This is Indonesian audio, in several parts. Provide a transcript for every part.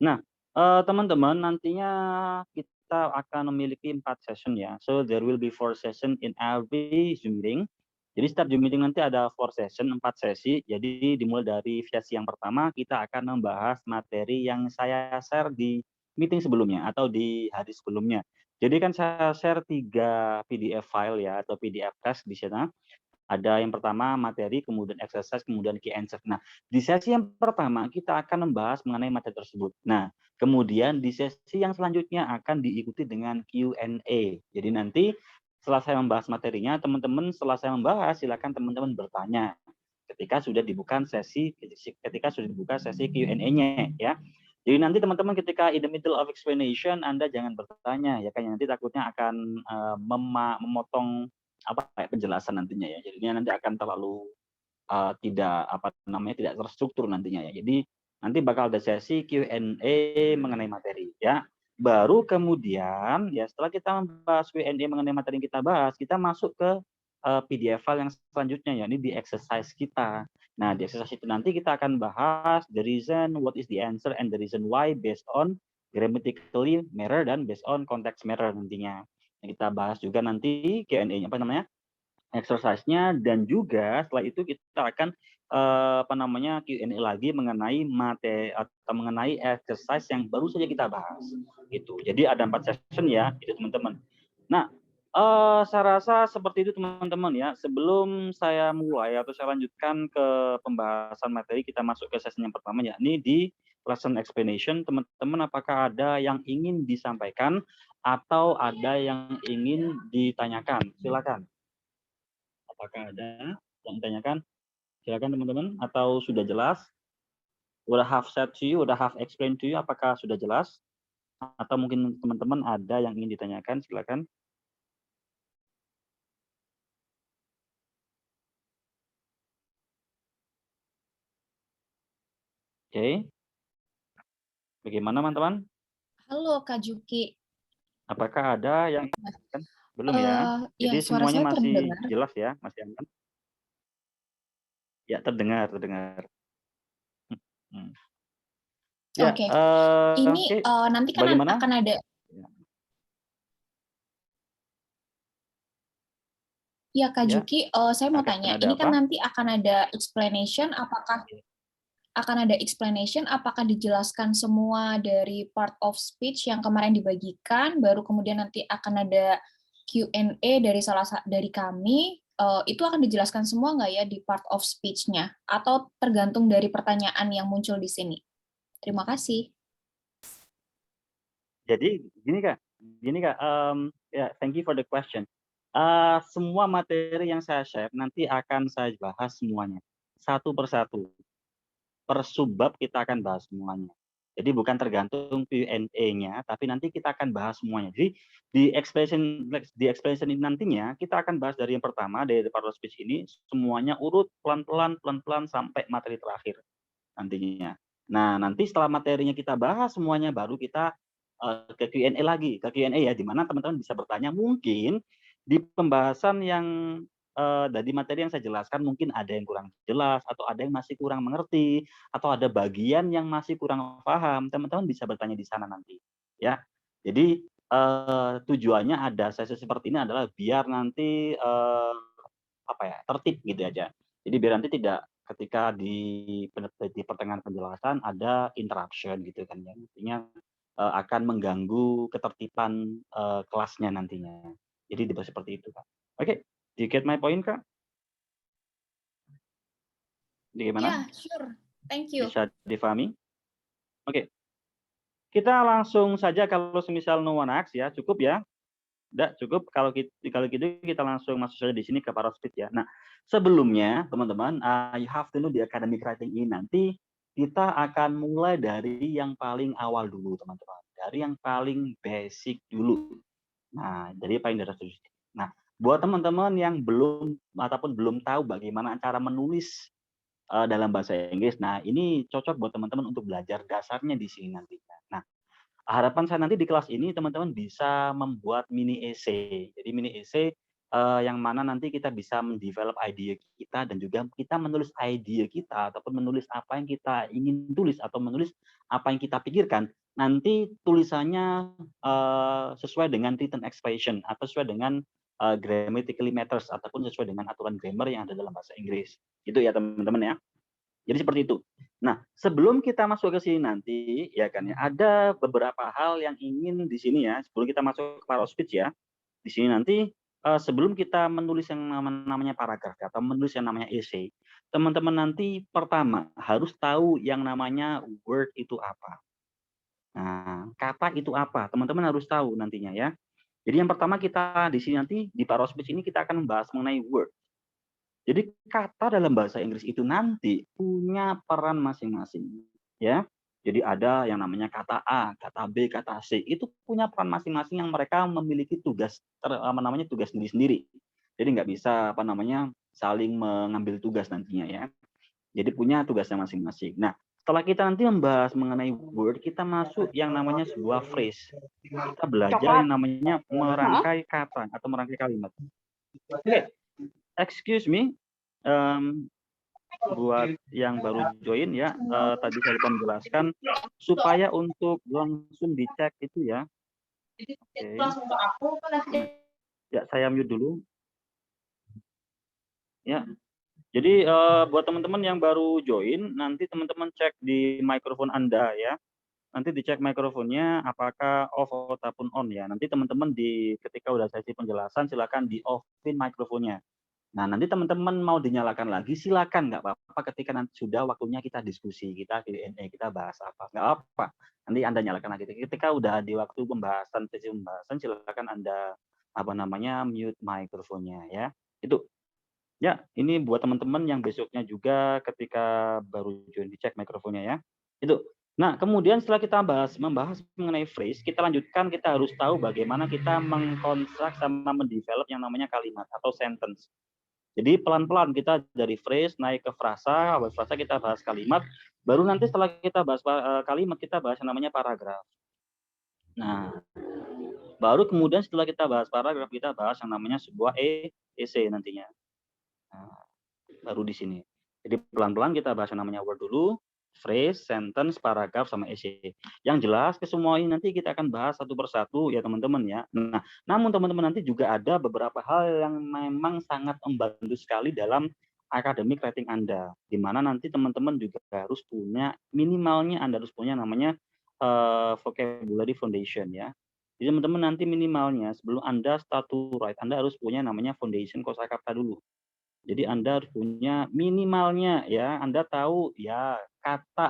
Nah, teman-teman, nantinya kita akan memiliki 4 session ya. So there will be 4 session in every Zoom meeting. Jadi setiap Zoom meeting nanti ada 4 session, 4 sesi. Jadi dimulai dari sesi yang pertama kita akan membahas materi yang saya share di meeting sebelumnya atau di hari sebelumnya. Jadi kan saya share 3 PDF file ya atau PDF test di sana. Ada yang pertama materi, kemudian exercise, kemudian key answer. Nah, di sesi yang pertama kita akan membahas mengenai materi tersebut. Nah, kemudian di sesi yang selanjutnya akan diikuti dengan Q&A. Jadi nanti setelah saya membahas materinya, teman-teman setelah saya membahas silakan teman-teman bertanya ketika sudah dibuka sesi Q&A-nya ya. Jadi nanti teman-teman ketika in the middle of explanation Anda jangan bertanya ya kan nanti takutnya akan memotong penjelasan nantinya ya. Jadinya nanti akan terlalu tidak terstruktur nantinya ya. Jadi nanti bakal ada sesi Q&A mengenai materi ya. Baru kemudian ya setelah kita membahas Q&A mengenai materi yang kita bahas, kita masuk ke PDF file yang selanjutnya ya, ini di exercise kita. Nah, di exercise itu nanti kita akan bahas the reason, what is the answer, and the reason why based on grammatically mirror dan based on context mirror nantinya. Nah, kita bahas juga nanti Q&A-nya exercise-nya dan juga setelah itu kita akan Q&A lagi mengenai materi atau mengenai exercise yang baru saja kita bahas gitu. Jadi ada 4 session ya, itu teman-teman. Nah, saya rasa seperti itu teman-teman ya. Sebelum saya mulai atau saya lanjutkan ke pembahasan materi, kita masuk ke sesi yang pertama yakni di lesson explanation. Teman-teman apakah ada yang ingin disampaikan atau ada yang ingin ditanyakan? Silakan. Apakah ada yang ditanyakan? Silakan teman-teman, atau sudah jelas? Udah have said to you, udah have explained to you, apakah sudah jelas? Atau mungkin teman-teman ada yang ingin ditanyakan, silakan. Oke. Bagaimana teman-teman? Halo Kak Juki. Apakah ada yang ditanyakan? Belum ya? Ya Jadi suara semuanya saya masih terdengar? jelas ya? Masih aman? Ya, terdengar, terdengar. Hmm. Ya, Oke. Ini, oke. nanti kan Bagaimana? akan ada ya Kak Ya, Juki, saya mau akan tanya, ada ini kan apa? nanti akan ada explanation, apakah dijelaskan semua dari part of speech yang kemarin dibagikan, baru kemudian nanti akan ada Q&A dari kami, itu akan dijelaskan semua nggak ya di part of speech-nya? Atau tergantung dari pertanyaan yang muncul di sini? Terima kasih. Jadi gini Kak, ya thank you for the question. Semua materi yang saya share nanti akan saya bahas semuanya, satu persatu. Per subbab kita akan bahas semuanya. Jadi bukan tergantung Q&A-nya, tapi nanti kita akan bahas semuanya. Jadi di explanation ini nantinya kita akan bahas dari yang pertama, dari part of speech ini semuanya urut pelan-pelan sampai materi terakhir nantinya. Nah, nanti setelah materinya kita bahas semuanya, baru kita ke Q&A lagi, ke Q&A ya, di mana teman-teman bisa bertanya. Mungkin di pembahasan yang dari materi yang saya jelaskan mungkin ada yang kurang jelas, atau ada yang masih kurang mengerti, atau ada bagian yang masih kurang paham, teman-teman bisa bertanya di sana nanti, ya. Jadi, tujuannya ada sesi seperti ini adalah biar nanti, tertib gitu aja. Jadi biar nanti tidak ketika di pertengahan penjelasan ada interruption gitu kan ya, intinya, akan mengganggu ketertiban, kelasnya nantinya. Jadi dibuat seperti itu, Kak. Oke, do you get my point, Kak? Gimana? Ya, sure. Thank you. Bisa difahami? Oke, kita langsung saja kalau semisal no one asks ya, cukup ya? Nggak, cukup kalau gitu kita langsung masuk saja di sini ke para speech ya. Nah, sebelumnya teman-teman, you have to know di academic writing ini nanti kita akan mulai dari yang paling awal dulu teman-teman, dari yang paling basic dulu. Nah, jadi paling dasar dulu. Nah, buat teman-teman yang belum ataupun belum tahu bagaimana cara menulis, dalam bahasa Inggris, nah ini cocok buat teman-teman untuk belajar dasarnya di sini nantinya. Nah, harapan saya nanti di kelas ini teman-teman bisa membuat mini essay. Jadi mini essay yang mana nanti kita bisa mendevelop ide kita dan juga kita menulis ide kita ataupun menulis apa yang kita ingin tulis atau menulis apa yang kita pikirkan, nanti tulisannya sesuai dengan written expression atau sesuai dengan grammatically matters ataupun sesuai dengan aturan grammar yang ada dalam bahasa Inggris. Itu ya teman-teman ya. Jadi seperti itu. Nah, sebelum kita masuk ke sini nanti, ya kan ya, ada beberapa hal yang ingin di sini ya, sebelum kita masuk ke part of speech ya, di sini nanti sebelum kita menulis yang namanya paragraf atau menulis yang namanya essay, teman-teman nanti pertama harus tahu yang namanya word itu apa. Nah, kata itu apa? Teman-teman harus tahu nantinya ya. Jadi yang pertama kita di sini nanti di part of speech ini kita akan membahas mengenai word. Jadi kata dalam bahasa Inggris itu nanti punya peran masing-masing, ya. Jadi ada yang namanya kata A, kata B, kata C, itu punya peran masing-masing yang mereka memiliki tugas tugas sendiri-sendiri. Jadi nggak bisa saling mengambil tugas nantinya ya. Jadi punya tugasnya masing-masing. Nah, setelah kita nanti membahas mengenai word, kita masuk yang namanya sebuah phrase. Kita belajar yang namanya merangkai kata atau merangkai kalimat. Oke. Excuse me, buat yang baru join ya, tadi saya lupa menjelaskan supaya untuk langsung dicek itu ya. Oke. Ya, saya mute dulu. Ya. Jadi buat teman-teman yang baru join, nanti teman-teman cek di mikrofon Anda ya. Nanti dicek mikrofonnya apakah off ataupun on ya. Nanti teman-teman ketika udah sesi penjelasan silakan di off-in mikrofonnya. Nah, nanti teman-teman mau dinyalakan lagi, silakan, nggak apa-apa ketika nanti sudah waktunya kita diskusi, kita Q&A, kita bahas apa, nggak apa. Nanti Anda nyalakan lagi. Ketika udah di waktu sesi pembahasan, silakan Anda mute mikrofonnya ya. Itu. Ya, ini buat teman-teman yang besoknya juga ketika baru join dicek mikrofonnya ya. Itu. Nah, kemudian setelah kita membahas mengenai phrase, kita lanjutkan, kita harus tahu bagaimana kita mengkonstruk sama mendevelop yang namanya kalimat atau sentence. Jadi pelan-pelan kita dari phrase naik ke frasa, habis frasa kita bahas kalimat, baru nanti setelah kita bahas kalimat kita bahas yang namanya paragraf. Nah, baru kemudian setelah kita bahas paragraf kita bahas yang namanya sebuah essay nantinya. Nah, baru di sini. Jadi pelan-pelan kita bahas yang namanya word dulu, phrase, sentence, paragraf, sama essay. Yang jelas ke semua ini nanti kita akan bahas satu persatu ya teman-teman ya. Nah, namun teman-teman nanti juga ada beberapa hal yang memang sangat membantu sekali dalam academic writing Anda. Di mana nanti teman-teman juga harus punya, minimalnya Anda harus punya namanya vocabulary foundation ya. Jadi teman-teman nanti minimalnya sebelum Anda start to write, Anda harus punya namanya foundation kosakata dulu. Jadi Anda harus punya minimalnya ya, Anda tahu ya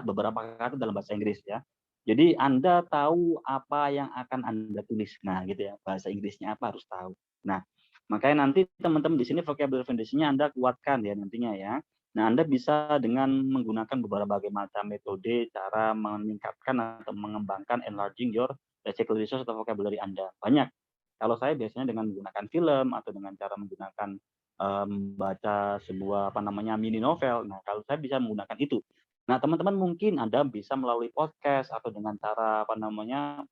beberapa kata dalam bahasa Inggris ya. Jadi Anda tahu apa yang akan Anda tulis. Nah, gitu ya. Bahasa Inggrisnya apa harus tahu. Nah, makanya nanti teman-teman di sini vocabulary foundation-nya Anda kuatkan ya nantinya ya. Nah, Anda bisa dengan menggunakan beberapa macam metode cara meningkatkan atau mengembangkan enlarging your lexical resource atau vocabulary Anda. Banyak. Kalau saya biasanya dengan menggunakan film atau dengan cara menggunakan membaca sebuah mini novel. Nah, kalau saya bisa menggunakan itu. Nah, teman-teman mungkin Anda bisa melalui podcast atau dengan cara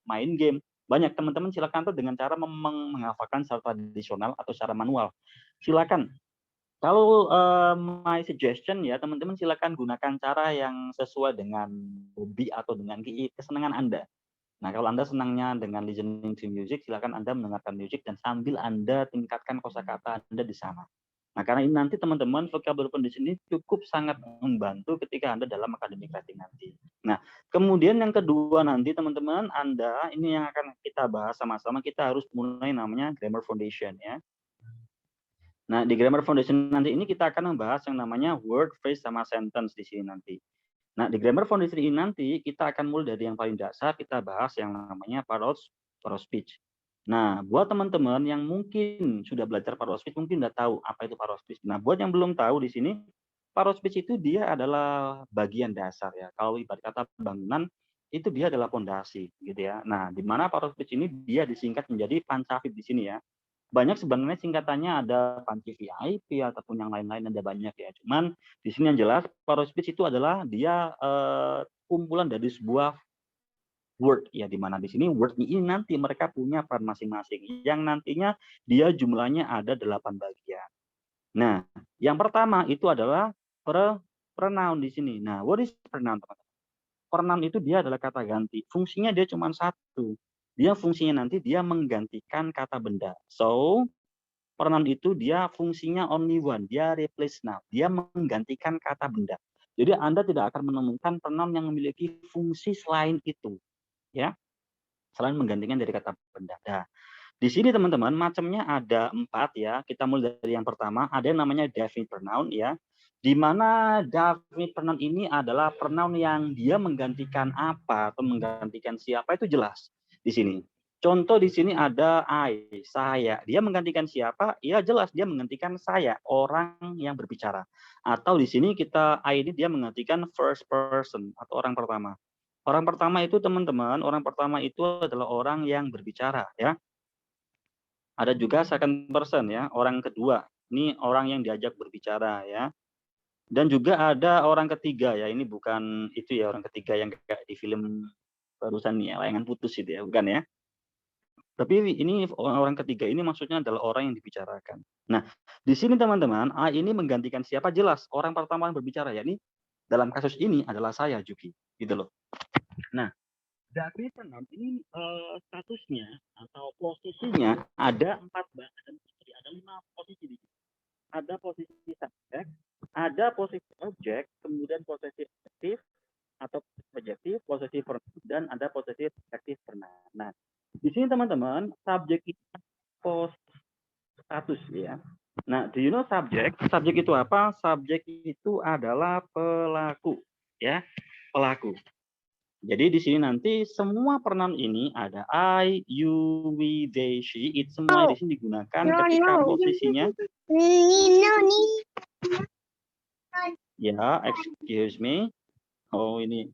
main game. Banyak teman-teman silakan tuh dengan cara menghafalkan secara tradisional atau secara manual. Silakan. Kalau my suggestion ya, teman-teman silakan gunakan cara yang sesuai dengan hobi atau dengan kesenangan Anda. Nah, kalau Anda senangnya dengan listening to music, silakan Anda mendengarkan musik dan sambil Anda tingkatkan kosakata Anda di sana. Nah, karena ini nanti teman-teman vocabulary foundation ini cukup sangat membantu ketika Anda dalam academic writing nanti. Nah, kemudian yang kedua nanti teman-teman Anda ini yang akan kita bahas sama-sama, kita harus mulai namanya grammar foundation ya. Nah, di grammar foundation nanti ini kita akan membahas yang namanya word, phrase, sama sentence di sini nanti. Nah, di grammar foundation ini nanti kita akan mulai dari yang paling dasar, kita bahas yang namanya part of speech. Nah, buat teman-teman yang mungkin sudah belajar part of speech, mungkin udah tahu apa itu part of speech. Nah, buat yang belum tahu di sini, part of speech itu dia adalah bagian dasar ya. Kalau ibarat kata bangunan, itu dia adalah fondasi gitu ya. Nah, di mana part of speech ini dia disingkat menjadi pancavit di sini ya. Banyak sebenarnya singkatannya, ada panci VIP ataupun yang lain-lain, ada banyak ya. Cuman di sini yang jelas part of speech itu adalah dia kumpulan dari sebuah word ya, di mana di sini word ini nanti mereka punya peran masing-masing yang nantinya dia jumlahnya ada 8 bagian. Nah, yang pertama itu adalah pronoun di sini. Nah, what is pronoun, teman-teman? Pronoun itu dia adalah kata ganti. Fungsinya dia cuma satu. Dia fungsinya nanti dia menggantikan kata benda. So, pronoun itu dia fungsinya only one. Dia replace noun. Dia menggantikan kata benda. Jadi Anda tidak akan menemukan pronoun yang memiliki fungsi selain itu, ya. Selain menggantikan dari kata benda. Nah, di sini teman-teman macamnya ada 4 ya. Kita mulai dari yang pertama, ada yang namanya definite pronoun ya. Di mana definite pronoun ini adalah pronoun yang dia menggantikan apa atau menggantikan siapa itu jelas di sini. Contoh di sini ada I, saya. Dia menggantikan siapa? Ya jelas dia menggantikan saya, orang yang berbicara. Atau di sini kita I ini dia menggantikan first person atau orang pertama. Orang pertama itu teman-teman, orang pertama itu adalah orang yang berbicara ya. Ada juga second person ya, orang kedua. Ini orang yang diajak berbicara ya. Dan juga ada orang ketiga ya, ini bukan itu ya orang ketiga yang kayak di film barusan nih ya, Layangan Putus itu ya, bukan ya. Tapi ini orang ketiga ini maksudnya adalah orang yang dibicarakan. Nah, di sini teman-teman, A ini menggantikan siapa jelas, orang pertama yang berbicara ya, ini dalam kasus ini adalah saya Juki, gitu loh. Nah, David Tennant ini statusnya atau posisinya ada 4 ada 5 posisi di sini. Ada posisi subjek, ada posisi objek, kemudian posisi adjektif atau adjektif, posisi verb, dan ada posisi adjektif pronoun. Nah, di sini teman-teman, subjek itu pos status ya. Nah, do you know subjek? Subjek itu apa? Subjek itu adalah pelaku ya, pelaku. Jadi di sini nanti semua pronoun ini ada I, you, we, they, she, it semua di sini digunakan ketika posisinya. Ya, excuse me. Oh ini.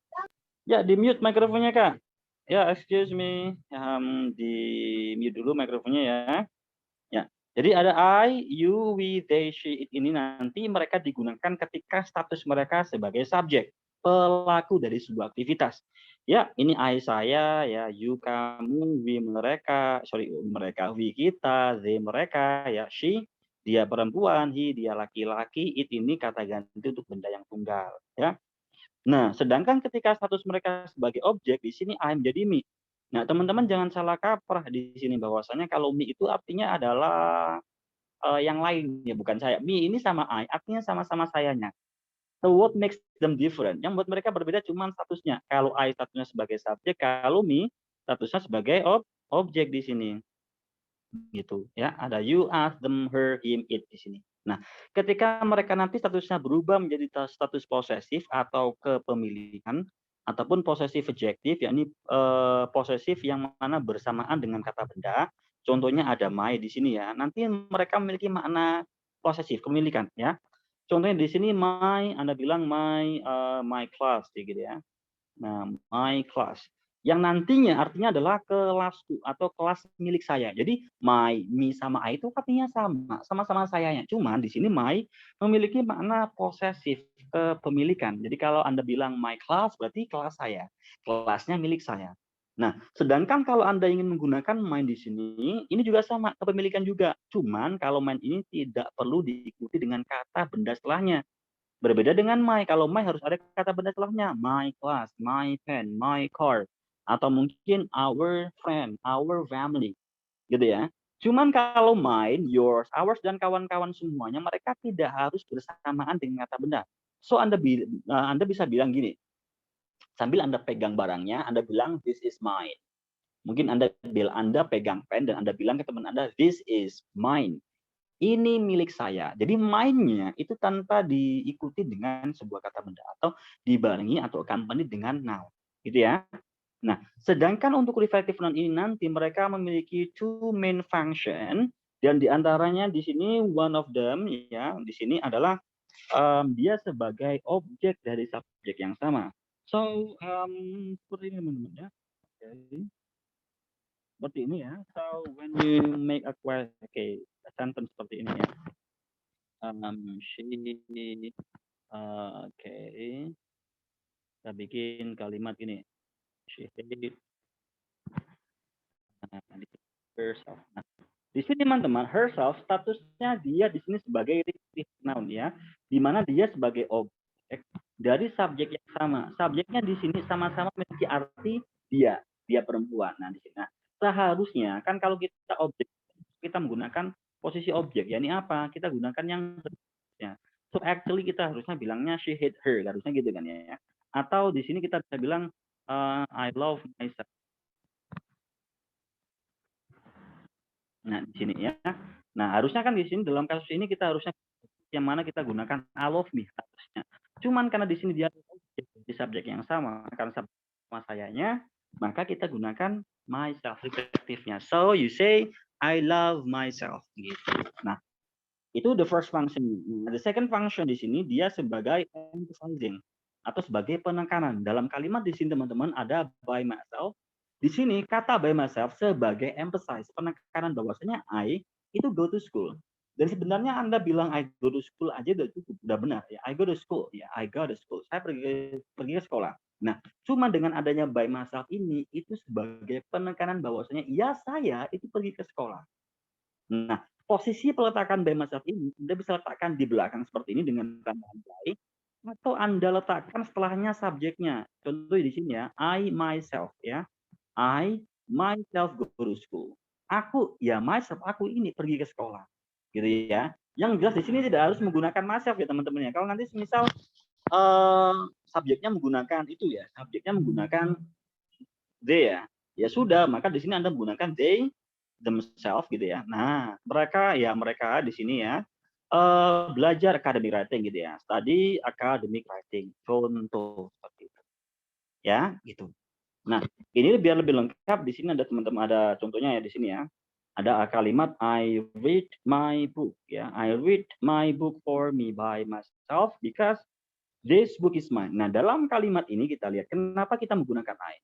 Ya, di mute mikrofonnya Kak. Ya, excuse me. Di mute dulu mikrofonnya ya. Ya. Jadi ada I, you, we, they, she, it ini nanti mereka digunakan ketika status mereka sebagai subjek, pelaku dari sebuah aktivitas. Ya, ini I saya, ya, you kamu, we mereka, we kita, they mereka, ya, she dia perempuan, he dia laki-laki, it ini kata ganti untuk benda yang tunggal, ya. Nah, sedangkan ketika status mereka sebagai objek di sini I menjadi me. Nah, teman-teman jangan salah kaprah di sini bahwasanya kalau me itu artinya adalah yang lain ya, bukan saya. Me ini sama I artinya sama-sama sayanya. So what makes them different? Yang membuat mereka berbeda cuma statusnya. Kalau I statusnya sebagai subjek, kalau me statusnya sebagai objek di sini. Gitu ya. Ada you, us, them, her, him, it di sini. Nah, ketika mereka nanti statusnya berubah menjadi status posesif atau kepemilikan ataupun posesif adjektif, yakni posesif yang mana bersamaan dengan kata benda. Contohnya ada my di sini ya. Nanti mereka memiliki makna posesif, kepemilikan ya. Contohnya di sini my, Anda bilang my class gitu ya. Nah, my class. Yang nantinya artinya adalah kelasku atau kelas milik saya. Jadi my, me sama I itu artinya sama, sama-sama sayanya. Cuman di sini my memiliki makna posesif, kepemilikan. Jadi kalau Anda bilang my class berarti kelas saya. Kelasnya milik saya. Nah, sedangkan kalau Anda ingin menggunakan mine di sini, ini juga sama, kepemilikan juga. Cuman kalau mine ini tidak perlu diikuti dengan kata benda setelahnya. Berbeda dengan my, kalau my harus ada kata benda setelahnya. My class, my pen, my car. Atau mungkin our friend, our family. Gitu ya. Cuman kalau mine, yours, ours, dan kawan-kawan semuanya, mereka tidak harus bersamaan dengan kata benda. So, Anda bisa bilang gini, sambil Anda pegang barangnya, Anda bilang, this is mine. Mungkin Anda pegang pen dan Anda bilang ke teman Anda, this is mine. Ini milik saya. Jadi mine-nya itu tanpa diikuti dengan sebuah kata benda atau dibarengi atau accompany dengan noun. Gitu ya. Nah, sedangkan untuk reflective noun ini nanti mereka memiliki two main function dan diantaranya di sini one of them ya di sini adalah dia sebagai objek dari subjek yang sama. So seperti ini teman-teman ya. Okay. Seperti ini ya. So when you make a question, a sentence seperti ini ya. She, kita bikin kalimat gini. She hate Nah, di sini herself. Nah, di sini teman-teman, herself statusnya dia di sini sebagai relative noun ya, di mana dia sebagai objek dari subjek yang sama. Subjeknya di sini sama-sama memiliki arti dia perempuan. Nah, di sini. Nah, seharusnya kan kalau kita objek, kita menggunakan posisi objek. Ya, ini apa? Kita gunakan yang ya. So actually kita harusnya bilangnya she hate her, harusnya gitu kan ya. Atau di sini kita bisa bilang I love myself. Nah, di sini ya. Nah, harusnya kan di sini dalam kasus ini kita harusnya yang mana kita gunakan I love me harusnya. Cuman karena di sini dia di subjek yang sama, karena sama sayanya, maka kita gunakan myself reflektifnya. So you say I love myself gitu. Nah, itu the first function. The second function di sini dia sebagai emphasizing atau sebagai penekanan. Dalam kalimat di sini teman-teman ada by myself. Di sini kata by myself sebagai emphasize, penekanan bahwasanya I itu go to school. Dan sebenarnya Anda bilang I go to school aja udah cukup, udah benar ya. I go to school, ya I go to school. Saya pergi ke sekolah. Nah, cuma dengan adanya by myself ini itu sebagai penekanan bahwasanya ya saya itu pergi ke sekolah. Nah, posisi peletakan by myself ini Anda bisa letakkan di belakang seperti ini dengan tambahan by, atau Anda letakkan setelahnya subjeknya. Contoh di sini ya, I myself ya. I myself go to school. Aku ya myself, aku ini pergi ke sekolah. Gitu ya. Yang jelas di sini tidak harus menggunakan myself ya teman-teman ya. Kalau nanti misal subjeknya menggunakan itu ya, subjeknya menggunakan they ya. Ya sudah, maka di sini Anda menggunakan they themselves gitu ya. Nah, mereka di sini ya belajar academic writing gitu ya. Study academic writing. Contoh seperti itu. Ya, gitu. Nah, ini biar lebih lengkap di sini ada teman-teman ada contohnya ya di sini ya. Ada kalimat I read my book ya. I read my book for me by myself because this book is mine. Nah, dalam kalimat ini kita lihat kenapa kita menggunakan I.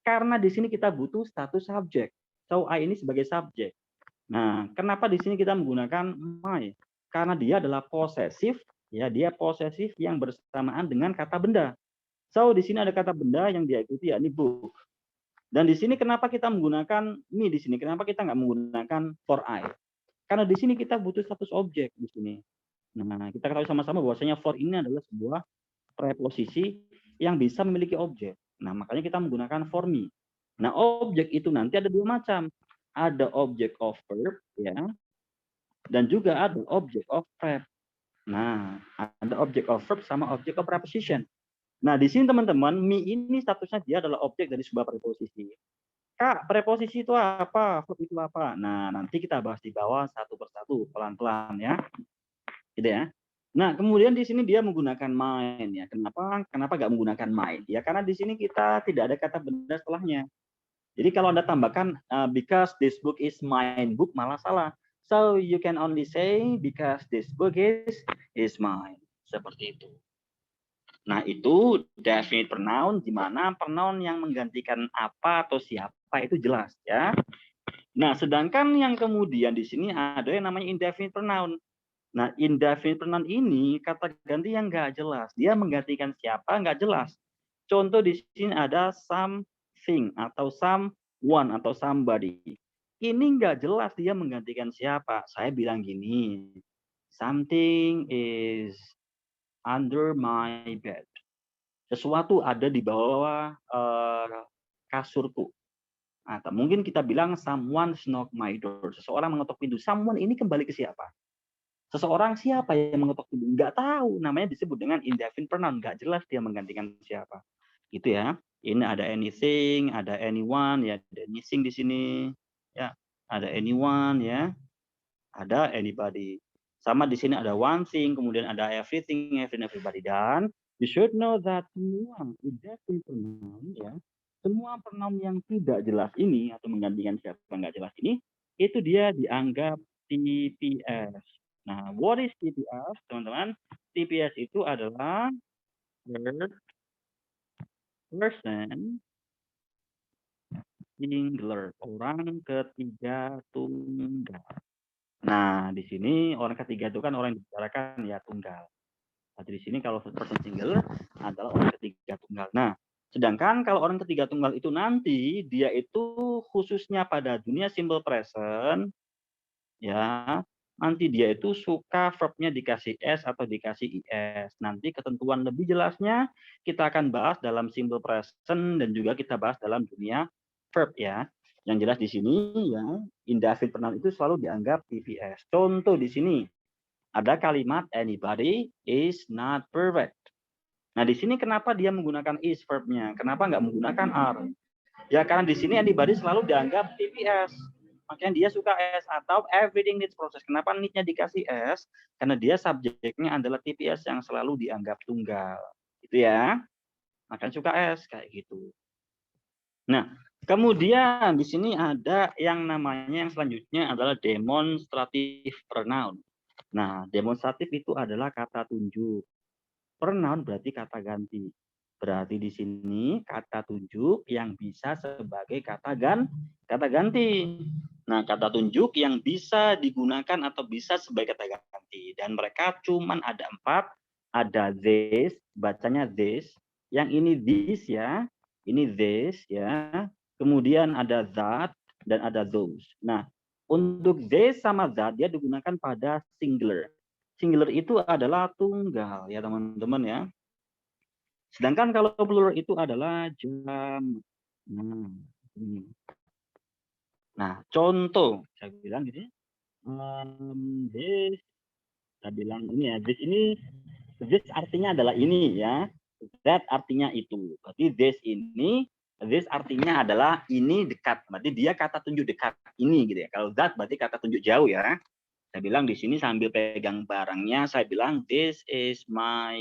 Karena di sini kita butuh status subjek. So I ini sebagai subjek. Nah, kenapa di sini kita menggunakan my? Karena dia adalah posesif, ya dia posesif yang bersamaan dengan kata benda. So di sini ada kata benda yang dia ikuti yakni book. Dan di sini kenapa kita menggunakan me di sini? Kenapa kita nggak menggunakan for I? Karena di sini kita butuh status objek di sini. Nah, kita ketahui sama-sama bahwasanya for ini adalah sebuah preposisi yang bisa memiliki objek. Nah, makanya kita menggunakan for me. Nah, objek itu nanti ada dua macam. Ada object of verb, ya, dan juga ada object of verb. Nah, ada object of verb sama object of preposition. Nah, di sini teman-teman, me ini statusnya dia adalah objek dari sebuah preposisi. Kak, preposisi itu apa? Verb itu apa? Nah, nanti kita bahas di bawah satu persatu, pelan-pelan ya. Gitu ya. Nah, kemudian di sini dia menggunakan mine ya. Kenapa nggak menggunakan mine? Ya karena di sini kita tidak ada kata benda setelahnya. Jadi kalau Anda tambahkan because this book is mine book malah salah. So you can only say because this book is mine. Seperti itu. Nah, itu definite pronoun di mana pronoun yang menggantikan apa atau siapa itu jelas ya. Nah, sedangkan yang kemudian di sini ada yang namanya indefinite pronoun. Nah, indefinite pronoun ini kata ganti yang nggak jelas. Dia menggantikan siapa nggak jelas. Contoh di sini ada something atau someone atau somebody. Ini nggak jelas dia menggantikan siapa. Saya bilang gini, something is under my bed. Sesuatu ada di bawah kasurku. Atau mungkin kita bilang someone knock my door. Seseorang mengetuk pintu. Someone ini kembali ke siapa? Seseorang siapa yang mengetuk pintu? Nggak tahu. Namanya disebut dengan indefinite pronoun. Nggak jelas dia menggantikan siapa. Gitu ya. Ini ada anything, ada anyone, ya ada anything di sini. Ya, ada anyone ya. Ada anybody. Sama di sini ada one thing, kemudian ada everything, everybody. Dan you should know that semua indefinite pronoun ya, semua pronoun yang tidak jelas ini atau menggantikan siapa nggak jelas ini, itu dia dianggap TPS. Nah, what is TPS, teman-teman? TPS itu adalah third person singular, orang ketiga tunggal. Nah, di sini orang ketiga itu kan orang yang dibicarakan ya tunggal. Nah, di sini kalau person singular adalah orang ketiga tunggal. Nah, Sedangkan kalau orang ketiga tunggal itu nanti dia itu khususnya pada dunia simple present, ya, nanti dia itu suka verb-nya dikasih s atau dikasih is. Nanti ketentuan lebih jelasnya kita akan bahas dalam simple present dan juga kita bahas dalam dunia verb ya. Yang jelas di sini ya, indefinite pronoun itu selalu dianggap TPS. Contoh di sini ada kalimat anybody is not perfect. Nah, di sini kenapa dia menggunakan is verb-nya? Kenapa nggak menggunakan are? Ya, karena di sini anybody selalu dianggap TPS. Makanya dia suka S atau everything needs process. Kenapa need-nya dikasih S? Karena dia subjeknya adalah TPS yang selalu dianggap tunggal. Gitu ya. Makanya suka S kayak gitu. Nah, kemudian di sini ada yang namanya yang selanjutnya adalah demonstrative pronoun. Nah, demonstratif itu adalah kata tunjuk. Pronoun berarti kata ganti. Berarti di sini kata tunjuk yang bisa sebagai kata ganti. Nah, kata tunjuk yang bisa digunakan atau bisa sebagai kata ganti. Dan mereka cuman ada 4. Ada this, bacanya this. Yang ini this ya. Ini this ya. Kemudian ada that dan ada those. Nah, untuk this sama that dia digunakan pada singular. Singular itu adalah tunggal ya teman-teman ya. Sedangkan kalau plural itu adalah jam. Nah, contoh saya bilang gitu ya. This, saya bilang ini ya. This artinya adalah ini ya. That artinya itu. Berarti this artinya adalah ini dekat. Berarti dia kata tunjuk dekat ini gitu ya. Kalau that berarti kata tunjuk jauh ya. Saya bilang di sini sambil pegang barangnya, saya bilang this is my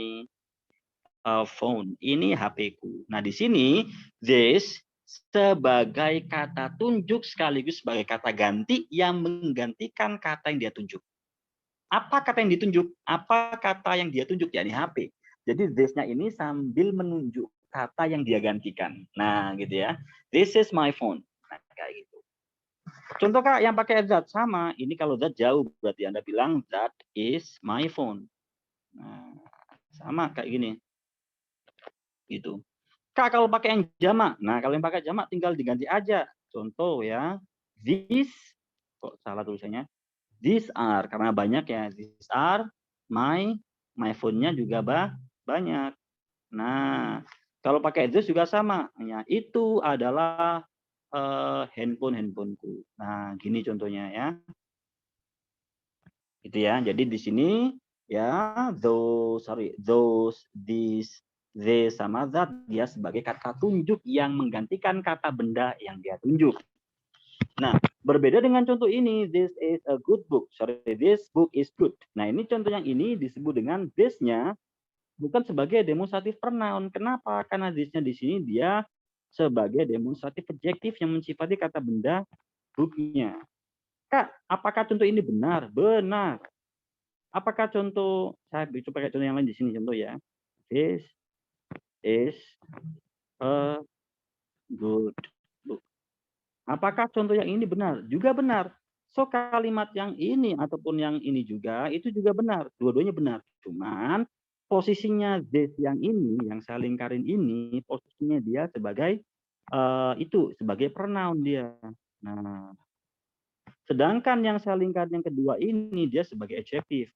phone. Ini HP-ku. Nah, di sini this sebagai kata tunjuk sekaligus sebagai kata ganti yang menggantikan kata yang dia tunjuk. Apa kata yang ditunjuk? Apa kata yang dia tunjuk? Yakni HP. Jadi this-nya ini sambil menunjuk kata yang dia gantikan. Nah, gitu ya. This is my phone. Nah, kayak gitu. Contoh Kak yang pakai that sama, ini kalau that jauh berarti Anda bilang that is my phone. Nah, sama kayak gini. Gitu. Kak kalau pakai yang jamak, nah kalau yang pakai jamak tinggal diganti aja. Contoh ya, these, kok salah tulisannya? These are, karena banyak ya. These are my phone-nya juga banyak. Nah, kalau pakai this juga sama. Ya, itu adalah handphoneku. Nah, gini contohnya ya. Gitu ya. Jadi di sini ya those, these, they sama that dia sebagai kata tunjuk yang menggantikan kata benda yang dia tunjuk. Nah, berbeda dengan contoh ini, this is a good book. Sorry, this book is good. Nah, ini contoh yang ini disebut dengan this-nya bukan sebagai demonstratif pronoun. Kenapa? Karena this-nya di sini dia sebagai demonstratif adjektif yang mensifati kata benda book-nya. Kak, apakah contoh ini benar? Benar. Apakah contoh, saya coba pakai contoh yang lain di sini contoh ya. This is a good book. Apakah contoh yang ini benar? Juga benar. So kalimat yang ini ataupun yang ini juga itu juga benar. Dua-duanya benar. Cuman posisinya this yang ini, yang saya lingkarin ini, posisinya dia sebagai itu sebagai pronoun dia. Nah, sedangkan yang saya lingkarin yang kedua ini dia sebagai adjektif.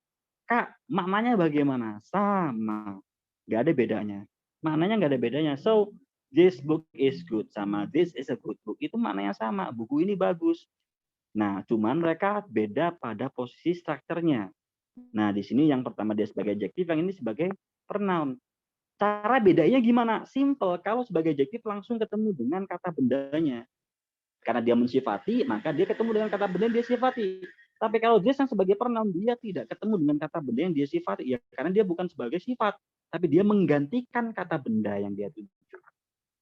Kak, maknanya bagaimana? Sama. Nggak ada bedanya. Maknanya nggak ada bedanya. So, this book is good sama this is a good book. Itu maknanya sama. Buku ini bagus. Nah, cuman mereka beda pada posisi strukturnya. Nah, di sini yang pertama dia sebagai adjektif, yang ini sebagai pronoun. Cara bedanya gimana? Simple. Kalau sebagai adjektif langsung ketemu dengan kata bendanya. Karena dia mensifati, maka dia ketemu dengan kata benda yang dia sifati. Tapi kalau this yang sebagai pronoun, dia tidak ketemu dengan kata benda yang dia sifati. Ya, karena dia bukan sebagai sifat, tapi dia menggantikan kata benda yang dia tunjuk.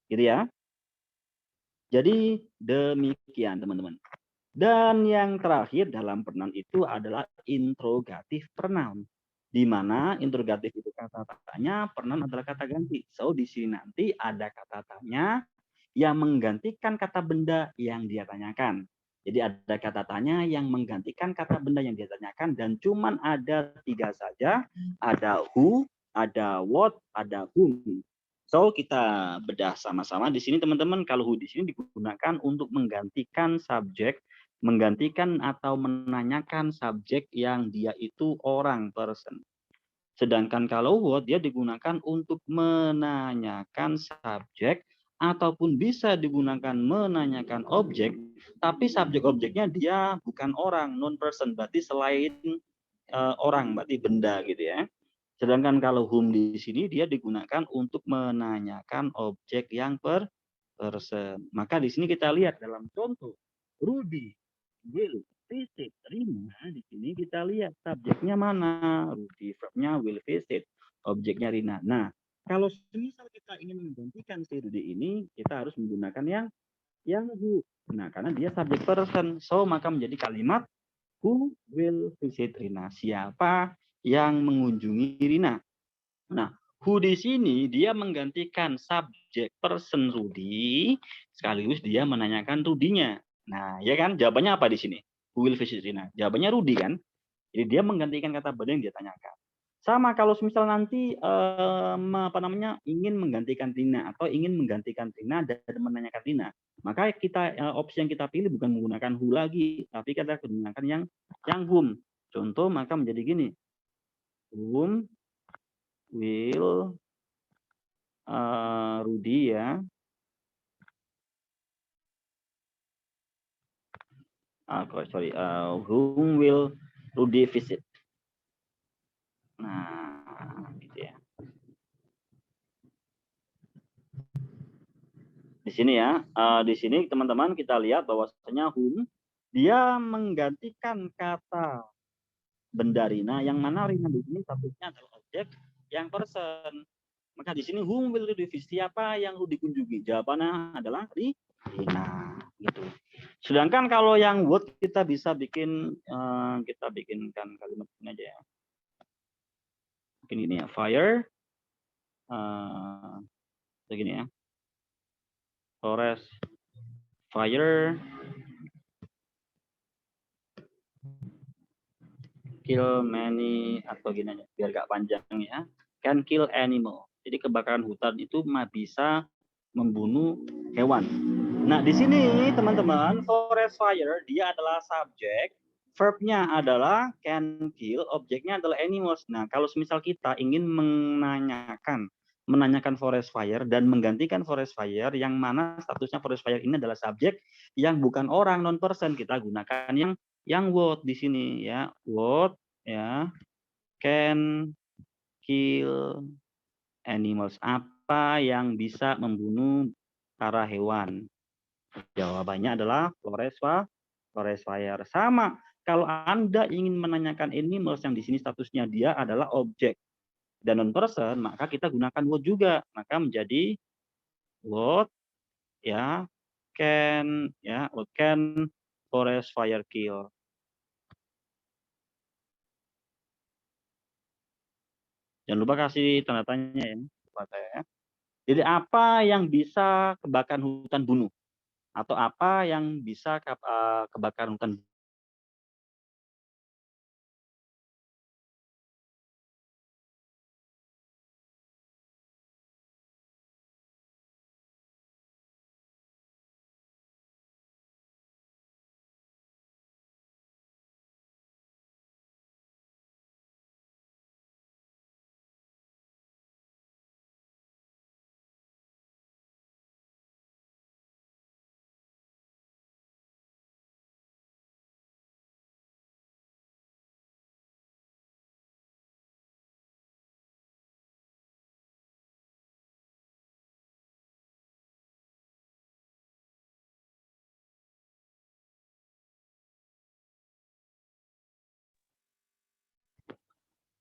Gitu ya. Jadi demikian teman-teman. Dan yang terakhir dalam pronoun itu adalah interrogative pronoun. Di mana interrogatif itu kata tanya, pronoun adalah kata ganti. So di sini nanti ada kata tanya yang menggantikan kata benda yang dia tanyakan. Jadi ada kata tanya yang menggantikan kata benda yang dia tanyakan dan cuman ada 3 saja, ada who, ada what, ada whom. So, kita bedah sama-sama. Di sini teman-teman, kalau who di sini digunakan untuk menggantikan subjek, menggantikan atau menanyakan subjek yang dia itu orang, person. Sedangkan kalau what dia digunakan untuk menanyakan subjek ataupun bisa digunakan menanyakan objek, tapi subjek objeknya dia bukan orang, non person, berarti selain orang, berarti benda gitu ya. Sedangkan kalau whom di sini dia digunakan untuk menanyakan objek yang person. Maka di sini kita lihat dalam contoh Rudy will visit Rina. Di sini kita lihat subjeknya mana. Rudy verbnya will visit, objeknya Rina. Nah, kalau misal kita ingin menggantikan si Rudy ini, kita harus menggunakan yang who. Nah, karena dia subjek person, so maka menjadi kalimat who will visit Rina. Siapa yang mengunjungi Rina? Nah, who di sini dia menggantikan subjek person Rudy, sekaligus dia menanyakan Rudinya. Nah, ya kan? Jawabannya apa di sini? Who will visit Rina? Jawabannya Rudy kan? Jadi dia menggantikan kata benda yang dia tanyakan. Sama kalau misal nanti ingin menggantikan Tina atau ingin menggantikan Tina dan menanyakan Tina, maka kita opsi yang kita pilih bukan menggunakan who lagi, tapi kita menggunakan yang whom. Contoh maka menjadi gini. Whom will Rudy ya. Whom will Rudy visit? Nah, gitu ya. Di sini ya, di sini teman-teman kita lihat bahwasanya whom dia menggantikan kata benda Rina, yang mana Rina di sini statusnya adalah objek yang person. Maka di sini whom will Rudy visit? Siapa yang Rudy kunjungi? Jawabannya adalah Rina, gitu. Sedangkan kalau yang what kita bisa bikin, kita bikinkan kalimat ini aja ya. Mungkin ini ya, fire, begini ya, forest fire kill many, atau gini aja biar gak panjang ya, can kill animal. Jadi kebakaran hutan itu bisa membunuh hewan. Nah di sini teman-teman, forest fire dia adalah subjek, verbnya adalah can kill, objeknya adalah animals. Nah kalau misal kita ingin menanyakan forest fire dan menggantikan forest fire, yang mana statusnya forest fire ini adalah subjek yang bukan orang, non person, kita gunakan yang what di sini ya, what ya, can kill animals, apa yang bisa membunuh para hewan. Jawabannya adalah forest fire. Sama kalau Anda ingin menanyakan animals yang di sini statusnya dia adalah objek dan non person, maka kita gunakan what juga. Maka menjadi what ya, can forest fire kill. Jangan lupa kasih tanda tanya ya buat saya. Jadi apa yang bisa kebakaran hutan bunuh? Atau apa yang bisa kebakaran hutan?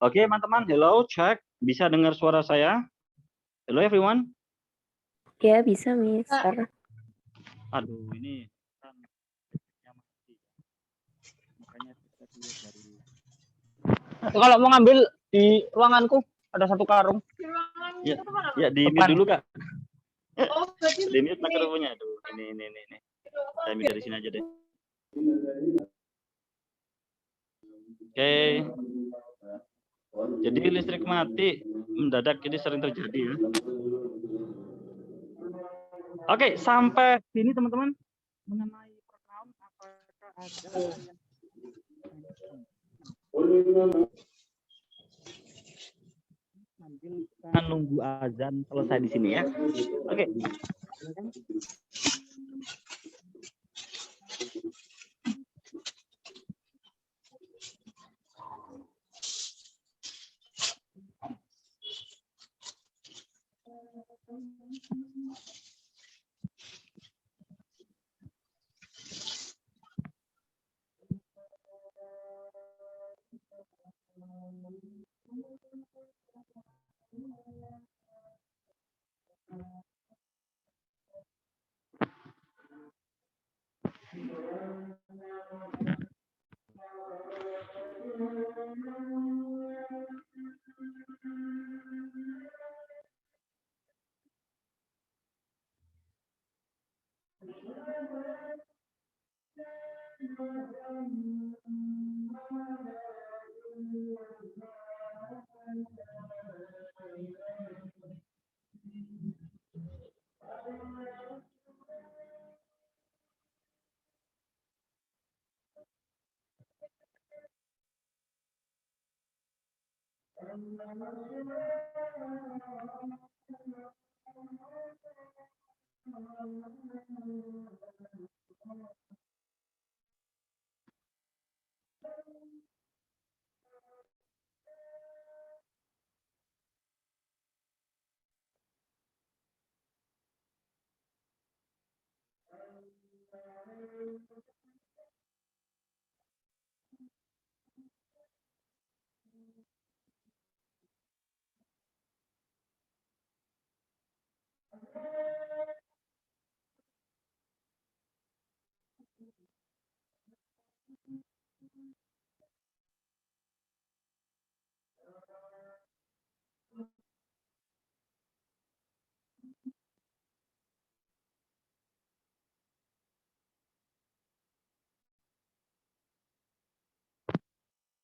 Oke, teman-teman, hello, cek. Bisa dengar suara saya? Hello, everyone. Ya, bisa, Mister. Aduh, ini makanya kita dari. Kalau mau ngambil di ruanganku ada satu karung. Ya di mute dulu Kak. Di mute mikrofonnya. Aduh, ini. Saya mute dari sini aja deh. Oke. Jadi listrik mati mendadak ini sering terjadi ya. Oke, sampai sini teman-teman mengenai pronoun apakah ada yang sambil kita nunggu azan selesai di sini ya. Oke. Silakan.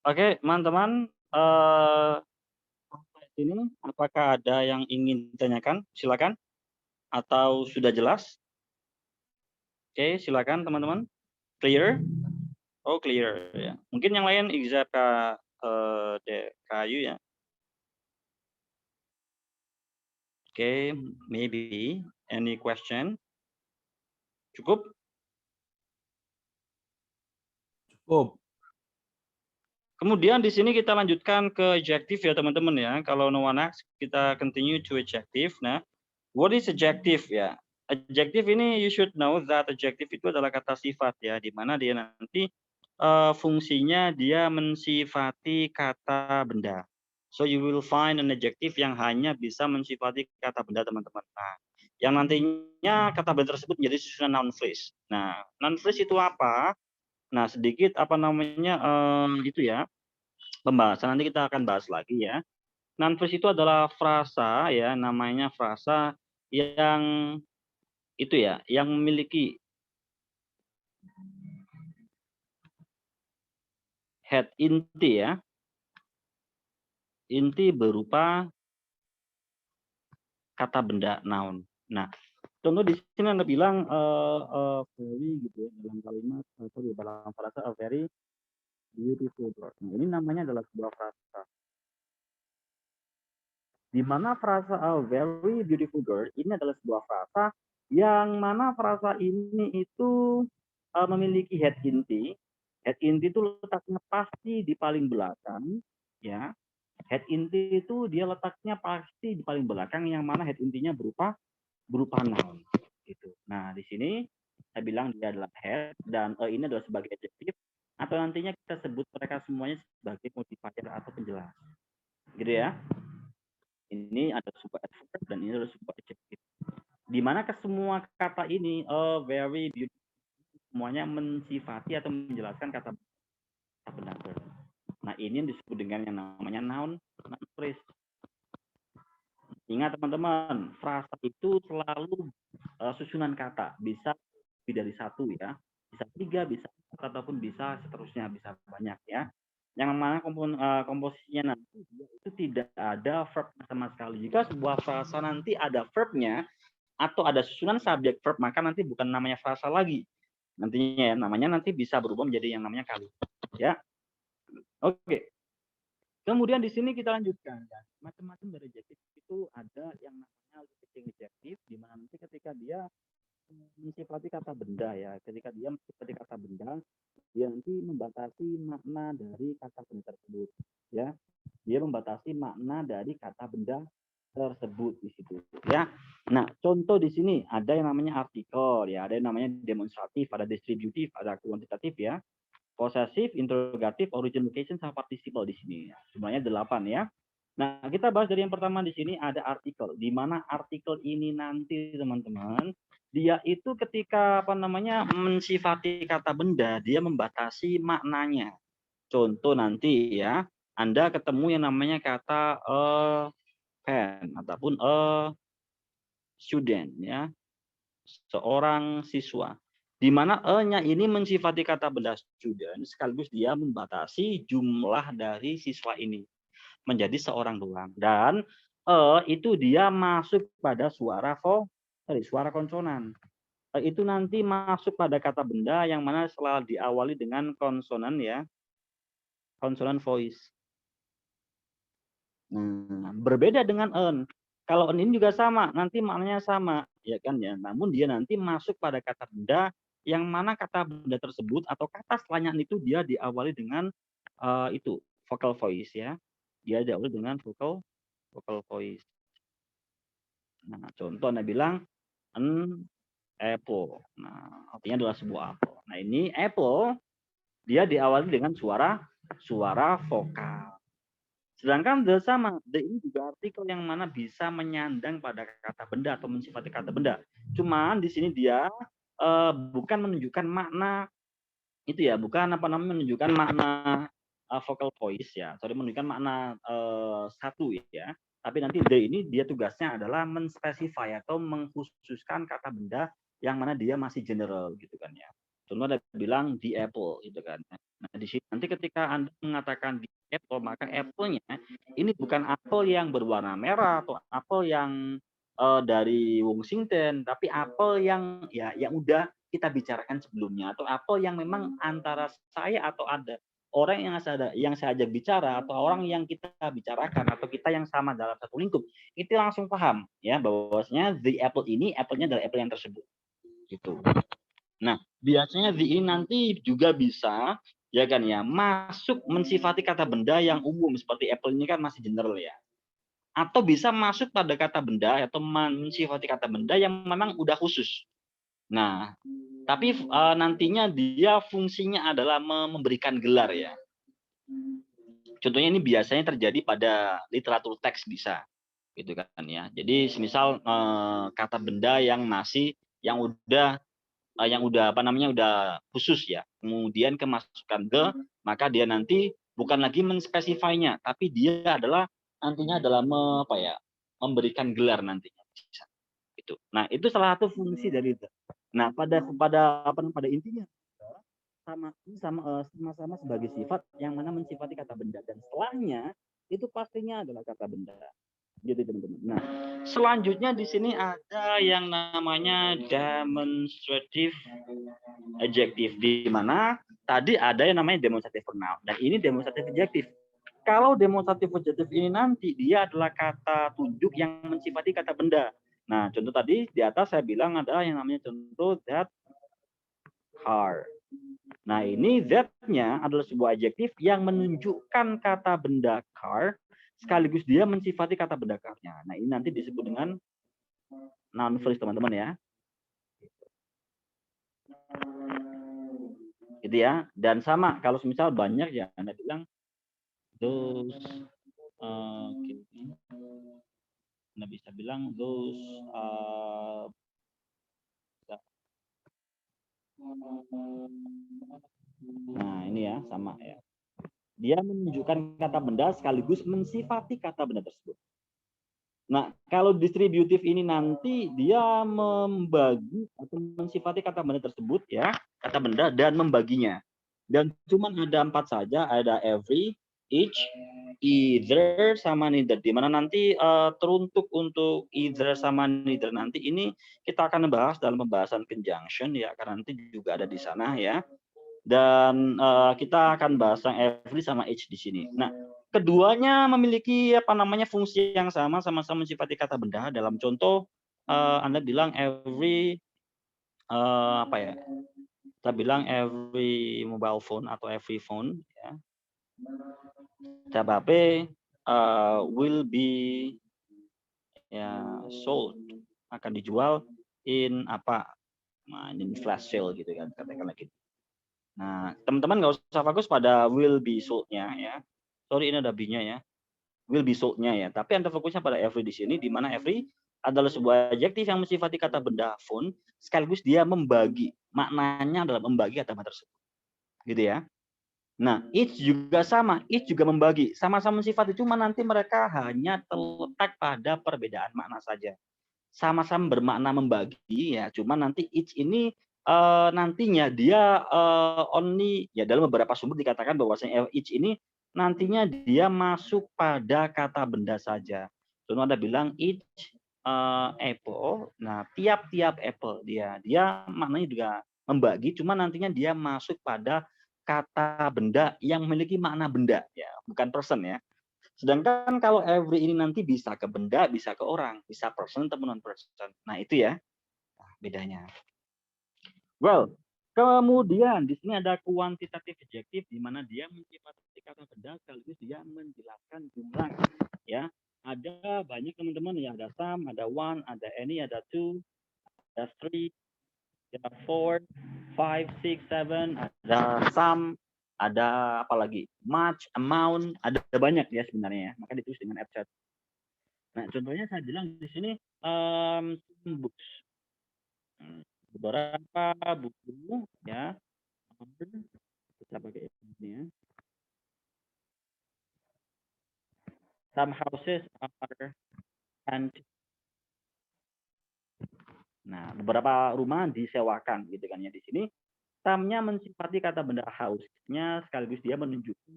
Oke, teman-teman, sampai sini apakah ada yang ingin ditanyakan? Silakan. Atau sudah jelas? Oke, silakan teman-teman. Clear? Oh, clear ya. Mungkin yang lain Iza Kayu ya. Oke, maybe any question? Cukup? Cukup. Kemudian di sini kita lanjutkan ke adjective ya teman-teman ya. Kalau no one asks, kita continue to adjective. Nah, what is adjective ya? Adjective ini you should know that adjective itu adalah kata sifat ya, di mana dia nanti fungsinya dia mensifati kata benda. So you will find an adjective yang hanya bisa mensifati kata benda teman-teman. Nah, yang nantinya kata benda tersebut menjadi susunan noun phrase. Nah, noun phrase itu apa? Nah, sedikit itu ya, pembahasan nanti kita akan bahas lagi ya. Noun phrase itu adalah frasa ya, namanya frasa yang itu ya, yang memiliki head inti ya. Inti berupa kata benda noun. Nah, contoh di sini Anda bilang very gitu ya, dalam kalimat dalam frasa a very beautiful bird. Nah, ini namanya adalah sebuah frasa. Di mana frasa a very beautiful girl ini adalah sebuah frasa yang mana frasa ini itu memiliki head inti. Head inti itu letaknya pasti di paling belakang, ya. Head inti itu dia letaknya pasti di paling belakang, yang mana head intinya berupa noun. Gitu. Nah, di sini saya bilang dia adalah head dan ini adalah sebagai adjektif atau nantinya kita sebut mereka semuanya sebagai modifier atau penjelas. Gitu ya. Ini ada sebuah adverb dan ini adalah sebuah adjektif. Di mana ke semua kata ini very beautiful semuanya mensifati atau menjelaskan kata benda. Nah, ini yang disebut dengan yang namanya noun phrase. Ingat teman-teman, frasa itu selalu susunan kata, bisa lebih dari satu ya, bisa 3, bisa 4, ataupun bisa seterusnya, bisa banyak ya. Yang mana komposisinya nanti itu tidak ada verb sama sekali. Jika sebuah frasa nanti ada verbnya atau ada susunan subjek verb, maka nanti bukan namanya frasa lagi. Nantinya ya, namanya nanti bisa berubah menjadi yang namanya kali. Ya. Oke. Kemudian di sini kita lanjutkan ya. Macam-macam dari adjektif itu ada yang namanya fixing adjektif, di mana nanti ketika dia mensifati kata benda ya, ketika dia mensifati kata benda, dia nanti membatasi makna dari kata benda tersebut ya. Dia membatasi makna dari kata benda tersebut di situ ya. Nah, contoh di sini ada yang namanya artikel ya, ada yang namanya demonstratif, ada distributif, ada kuantitatif ya. Possessive, interrogative, origin, location, sama participle di sini. Sebenarnya 8 ya. Nah, kita bahas dari yang pertama di sini ada artikel. Di mana artikel ini nanti teman-teman, dia itu ketika apa namanya mensifati kata benda, dia membatasi maknanya. Contoh nanti ya, Anda ketemu yang namanya kata pen ataupun student ya. Seorang siswa. Di mana e-nya ini mensifati kata benda student, sekaligus dia membatasi jumlah dari siswa ini menjadi seorang doang. Dan itu dia masuk pada suara konsonan. Itu nanti masuk pada kata benda yang mana selalu diawali dengan konsonan ya, konsonan voice. Nah, berbeda dengan en. Kalau en ini juga sama, nanti maknanya sama, ya kan ya. Namun dia nanti masuk pada kata benda yang mana kata benda tersebut atau kata setelahnya itu dia diawali dengan itu vocal voice ya. Dia diawali dengan vocal voice. Nah, contoh Anda bilang an apple. Nah, artinya adalah sebuah apel. Nah, ini apple dia diawali dengan suara vokal. Sedangkan the sama, the ini juga artikel yang mana bisa menyandang pada kata benda atau mensifati kata benda. Cuman di sini dia bukan menunjukkan makna itu ya, bukan apa namanya menunjukkan makna vocal voice ya, sorry menunjukkan makna satu ya. Tapi nanti the ini dia tugasnya adalah menspesify atau mengkhususkan kata benda yang mana dia masih general gitu kan ya. Contoh ada bilang the apple gitu kan. Nah di sini nanti ketika Anda mengatakan the apple, maka apple-nya ini bukan apel yang berwarna merah atau apel yang dari Washington, tapi apel yang ya yang udah kita bicarakan sebelumnya atau apel yang memang antara saya atau ada orang yang saya ajak bicara atau orang yang kita bicarakan atau kita yang sama dalam satu lingkup itu langsung paham ya bahwasanya the apple ini apple-nya adalah apple yang tersebut gitu. Nah, biasanya the ini nanti juga bisa ya kan ya masuk mensifati kata benda yang umum seperti apple ini kan masih general ya. Atau bisa masuk pada kata benda atau mensifati kata benda yang memang udah khusus. Nah, tapi nantinya dia fungsinya adalah memberikan gelar ya. Contohnya ini biasanya terjadi pada literatur teks bisa, gitu kan ya. Jadi semisal kata benda yang udah apa namanya udah khusus ya. Kemudian kemasukan the, maka dia nanti bukan lagi menspesifainya, tapi dia adalah nantinya adalah memberikan gelar nantinya. Itu. Nah, itu salah satu fungsi dari the. Nah, pada intinya sama-sama sebagai sifat yang mana mensifati kata benda dan setelahnya itu pastinya adalah kata benda. Gitu teman-teman. Nah, selanjutnya di sini ada yang namanya demonstrative adjective di mana tadi ada yang namanya demonstrative noun dan ini demonstrative adjective. Kalau demonstrative adjective ini nanti dia adalah kata tunjuk yang mensifati kata benda. Nah, contoh tadi di atas saya bilang ada yang namanya contoh that car. Nah, ini that-nya adalah sebuah adjektif yang menunjukkan kata benda car sekaligus dia mensifati kata benda car-nya. Nah, ini nanti disebut dengan noun phrase teman-teman ya. Gitu ya. Dan sama kalau misal banyak ya Anda bilang those Anda bisa bilang those nah, ini ya sama ya. Dia menunjukkan kata benda sekaligus mensifati kata benda tersebut. Nah, kalau distributif ini nanti dia membagi atau mensifati kata benda tersebut ya, kata benda dan membaginya. Dan cuma ada 4 saja, ada every, each, either sama neither, di mana nanti teruntuk untuk either sama neither nanti ini kita akan bahas dalam pembahasan conjunction ya, karena nanti juga ada di sana ya. Dan kita akan bahas yang every sama each di sini. Nah, keduanya memiliki apa namanya fungsi yang sama-sama mensifati kata benda. Dalam contoh Anda bilang every apa ya? Kita bilang every mobile phone atau every phone ya. Cababe will be ya sold, akan dijual in apa? Nah, in flash sale gitu kan, katakanlah gitu. Nah, teman-teman nggak usah fokus pada will be sold-nya ya. Sorry, ini ada B-nya ya. Will be sold-nya ya. Tapi Anda fokusnya pada every di sini, di mana every adalah sebuah adjektif yang mensifati kata benda phone, sekaligus dia membagi. Maknanya adalah membagi kata benda tersebut. Gitu ya. Nah, each juga sama. Each juga membagi. Sama-sama mensifati, cuma nanti mereka hanya terletak pada perbedaan makna saja. Sama-sama bermakna membagi ya, cuma nanti each ini nantinya dia only ya, dalam beberapa sumber dikatakan bahwasanya each ini nantinya dia masuk pada kata benda saja. Contoh Anda bilang each apple, nah tiap-tiap apple dia maknanya juga membagi, cuma nantinya dia masuk pada kata benda yang memiliki makna benda ya, bukan person ya. Sedangkan kalau every ini nanti bisa ke benda, bisa ke orang, bisa person atau non person. Nah, itu ya bedanya. Well, kemudian di sini ada quantitative adjective di mana dia mensifati kata benda sekaligus dia menjelaskan jumlah ya. Ada banyak teman-teman ya, ada some, ada one, ada any, ada two, ada three, ada four, five, six, seven, ada some, ada apa lagi? Much, amount, ada banyak ya sebenarnya ya. Maka ditulis dengan F1. Nah, contohnya saya bilang di sini books. Beberapa buku ya. Kita pakai ini ya. Some houses are rented. Nah, beberapa rumah disewakan gitu kan ya. Di sini some-nya mensifati kata benda house-nya sekaligus dia menunjukkan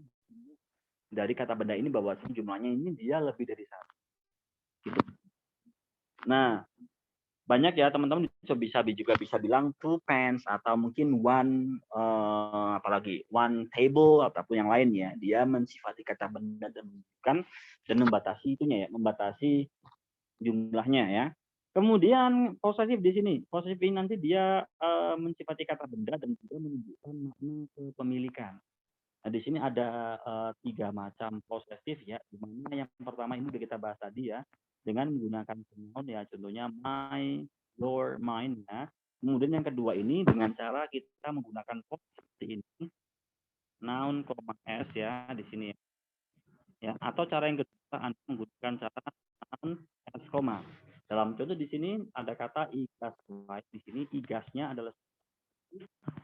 dari kata benda ini bahwa jumlahnya ini dia lebih dari satu. Gitu. Nah, banyak ya teman-teman juga bisa bilang two pens atau mungkin one apalagi one table ataupun yang lain ya. Dia mensifati kata benda dan menunjukkan dan membatasi itunya ya, membatasi jumlahnya ya. Kemudian posesif di sini. Posesif ini nanti dia mensifati kata benda dan juga menunjukkan makna kepemilikan. Nah, di sini ada 3 macam posesif ya. Di mana yang pertama ini sudah kita bahas tadi ya, dengan menggunakan pronoun ya, contohnya my, your, mine ya. Kemudian yang kedua ini dengan cara kita menggunakan pos seperti ini, noun, s ya di sini ya. Ya, atau cara yang kedua Anda menggunakan cara noun s, dalam contoh di sini ada kata igas baik. Di sini igasnya adalah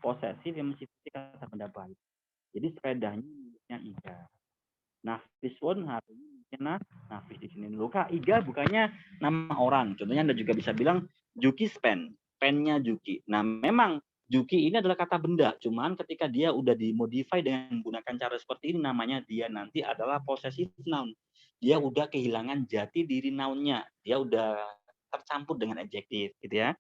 posesif yang mensifati kata benda baik. Jadi sepedanya miliknya Iga. Nafis pun hari ini Nafis di sini. Luka Iga bukannya nama orang. Contohnya Anda juga bisa bilang Juki's pen, pennya Juki. Nah, memang Juki ini adalah kata benda. Cuman ketika dia udah dimodify dengan menggunakan cara seperti ini, namanya dia nanti adalah possessive noun. Dia udah kehilangan jati diri nounnya. Dia udah tercampur dengan adjektif, gitu ya.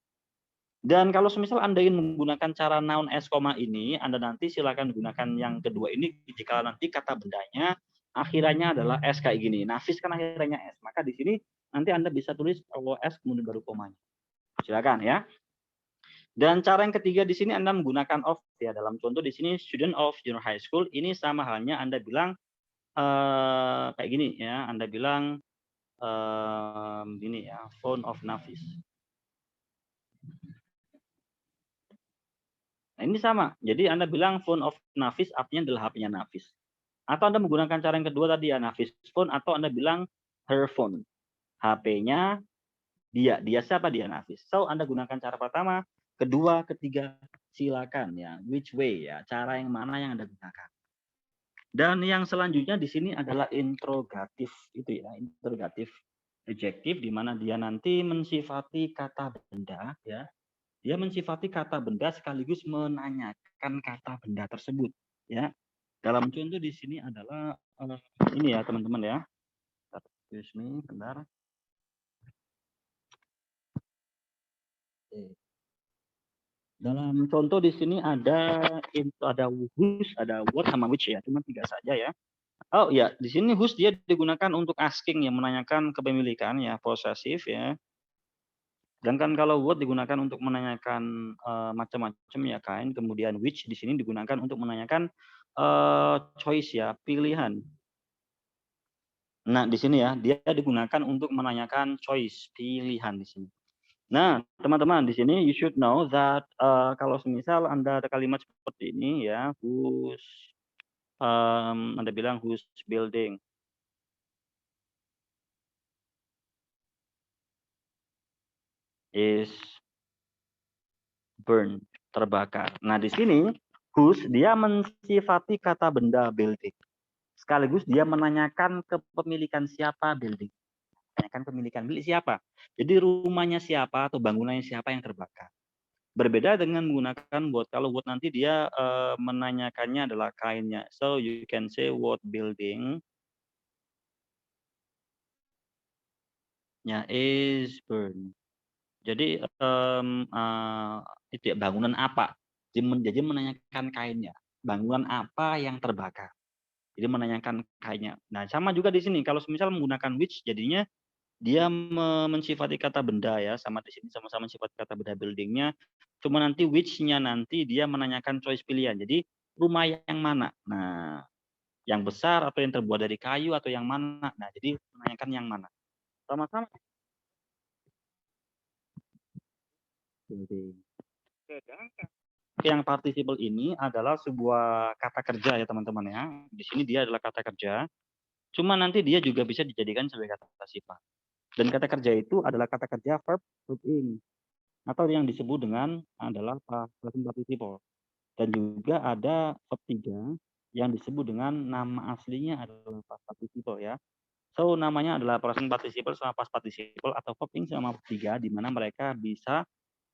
Dan kalau semisal Anda ingin menggunakan cara noun s, ini, Anda nanti silakan gunakan yang kedua ini jika nanti kata bendanya akhirannya adalah s kayak gini. Nafis kan akhirannya s. Maka di sini nanti Anda bisa tulis s kemudian baru komanya. Silakan ya. Dan cara yang ketiga di sini Anda menggunakan of ya. Dalam contoh di sini student of junior high school ini sama halnya Anda bilang kayak gini ya. Anda bilang ini ya, phone of Nafis. Nah, ini sama. Jadi Anda bilang phone of Nafis, artinya adalah HP-nya Nafis. Atau Anda menggunakan cara yang kedua tadi ya, Nafis phone, atau Anda bilang her phone. HP-nya dia. Dia siapa? Dia Nafis. So, Anda gunakan cara pertama, kedua, ketiga, silakan ya. Which way ya, cara yang mana yang Anda gunakan. Dan yang selanjutnya di sini adalah interrogatif itu ya, interrogatif adjektif di mana dia nanti mensifati kata benda ya. Dia mensifati kata benda sekaligus menanyakan kata benda tersebut ya. Dalam contoh di sini adalah ini ya teman-teman ya. Excuse me, bentar. Oke. Dalam contoh di sini ada whose, ada what sama which ya, cuma 3 saja ya. Oh ya, di sini whose dia digunakan untuk asking yang menanyakan kepemilikan ya, posesif ya. Sedangkan kalau what digunakan untuk menanyakan macam-macam ya kind, kemudian which di sini digunakan untuk menanyakan choice ya, pilihan. Nah, di sini ya, dia digunakan untuk menanyakan choice, pilihan di sini. Nah, teman-teman di sini you should know that kalau semisal Anda ada kalimat seperti ini ya, whose Anda bilang whose building is burned, terbakar. Nah, di sini whose dia mensifati kata benda building. Sekaligus dia menanyakan kepemilikan siapa building. Menanyakan kepemilikan milik siapa. Jadi rumahnya siapa atau bangunannya siapa yang terbakar. Berbeda dengan menggunakan what. Kalau what nanti dia menanyakannya adalah kind-nya. So you can say what building is burned. Jadi itu ya, bangunan apa? Jadi menanyakan kind-nya. Bangunan apa yang terbakar? Jadi menanyakan kind-nya. Nah, sama juga di sini. Kalau misal menggunakan which, jadinya dia mensifati kata benda ya, sama di sini sama-sama sifat kata benda buildingnya. Cuma nanti which-nya nanti dia menanyakan choice pilihan. Jadi rumah yang mana? Nah, yang besar atau yang terbuat dari kayu atau yang mana? Nah, jadi menanyakan yang mana? Sama-sama. Building. Yang participle ini adalah sebuah kata kerja ya teman-teman ya. Di sini dia adalah kata kerja. Cuma nanti dia juga bisa dijadikan sebagai kata sifat. Dan kata kerja itu adalah kata kerja verb in atau yang disebut dengan adalah present participle. Dan juga ada verb 3 yang disebut dengan nama aslinya adalah past participle ya. So namanya adalah present participle sama past participle atau verb in sama verb 3 di mana mereka bisa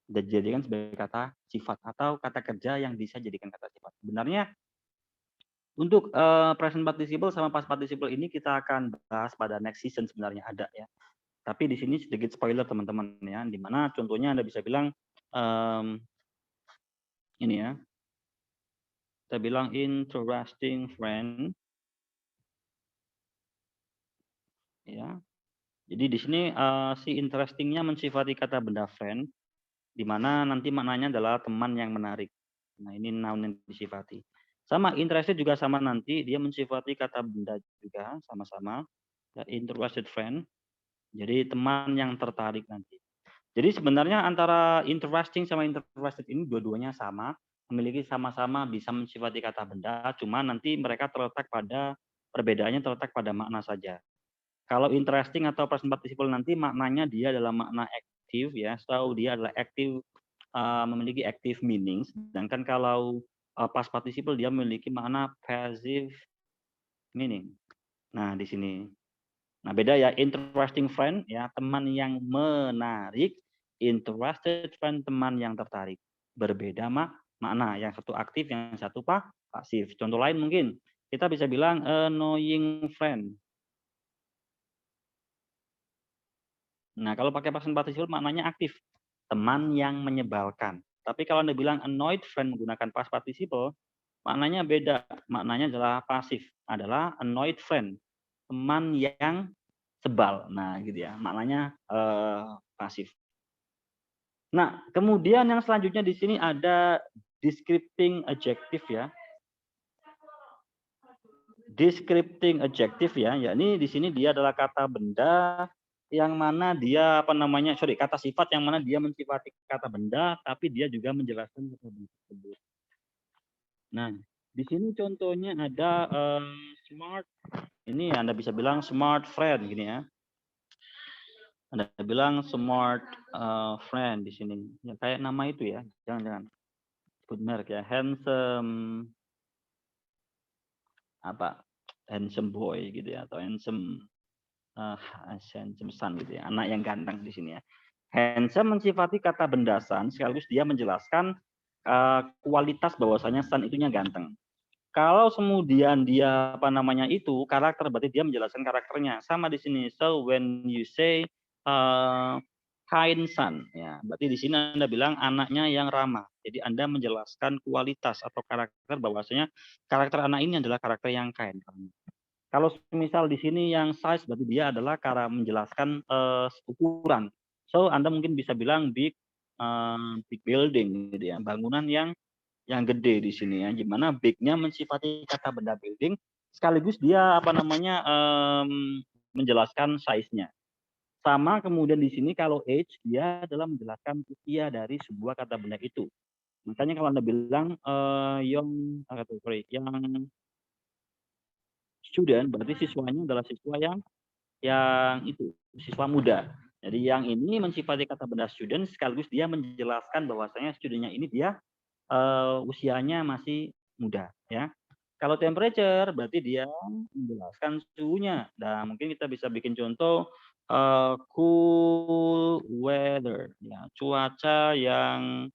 dijadikan sebagai kata sifat atau kata kerja yang bisa jadikan kata sifat. Sebenarnya untuk present participle sama past participle ini kita akan bahas pada next season sebenarnya ada ya. Tapi di sini sedikit spoiler teman-teman ya, di mana contohnya Anda bisa bilang ini ya. Kita bilang interesting friend. Ya. Jadi di sini si interesting-nya mensifati kata benda friend, di mana nanti maknanya adalah teman yang menarik. Nah, ini noun yang disifati. Sama interested juga sama nanti, dia mensifati kata benda juga sama-sama. Ya, interested friend. Jadi teman yang tertarik nanti. Jadi sebenarnya antara interesting sama interested ini dua-duanya sama, memiliki sama-sama bisa mensifati kata benda, cuma nanti mereka terletak pada perbedaannya terletak pada makna saja. Kalau interesting atau present participle nanti maknanya dia adalah makna aktif ya, so dia adalah aktif, memiliki active meaning. Sedangkan kalau past participle dia memiliki makna passive meaning. Nah di sini, nah beda ya, interesting friend ya teman yang menarik, interested friend teman yang tertarik. Berbeda makna, yang satu aktif, yang satu pasif. Contoh lain mungkin kita bisa bilang annoying friend. Nah, kalau pakai present participle maknanya aktif, teman yang menyebalkan. Tapi kalau Anda bilang annoyed friend menggunakan past participle, maknanya beda. Maknanya adalah pasif, adalah annoyed friend, teman yang sebal. Nah, gitu ya. Maknanya pasif. Nah, kemudian yang selanjutnya di sini ada descripting adjective ya. Descripting adjective ya, yakni di sini dia adalah kata benda yang mana dia kata sifat yang mana dia mensifati kata benda tapi dia juga menjelaskan kata benda tersebut. Nah, di sini contohnya ada smart. Ini Anda bisa bilang smart friend gini ya. Anda bilang smart friend di sini. Ya, kayak nama itu ya. Jangan sebut merek ya. Handsome handsome boy gitu ya, atau handsome son gitu ya, anak yang ganteng di sini ya. Handsome mensifati kata benda son sekaligus dia menjelaskan kualitas bahwasanya son itunya ganteng. Kalau kemudian dia apa namanya itu karakter, berarti dia menjelaskan karakternya. Sama di sini. So when you say kind son, ya, berarti di sini Anda bilang anaknya yang ramah. Jadi Anda menjelaskan kualitas atau karakter bahwasanya karakter anak ini adalah karakter yang kind. Kalau misal di sini yang size berarti dia adalah cara menjelaskan ukuran. So Anda mungkin bisa bilang big building gitu ya, bangunan yang gede di sini ya, di mana big-nya mensifati kata benda building, sekaligus dia apa namanya menjelaskan size-nya. Sama kemudian di sini kalau age dia adalah menjelaskan usia dari sebuah kata benda itu. Makanya kalau Anda bilang young student berarti siswanya adalah siswa yang itu siswa muda. Jadi yang ini mensifati kata benda student sekaligus dia menjelaskan bahwasanya studentnya ini dia usianya masih muda ya. Kalau temperature berarti dia menjelaskan suhunya. Dan mungkin kita bisa bikin contoh cool weather ya, cuaca yang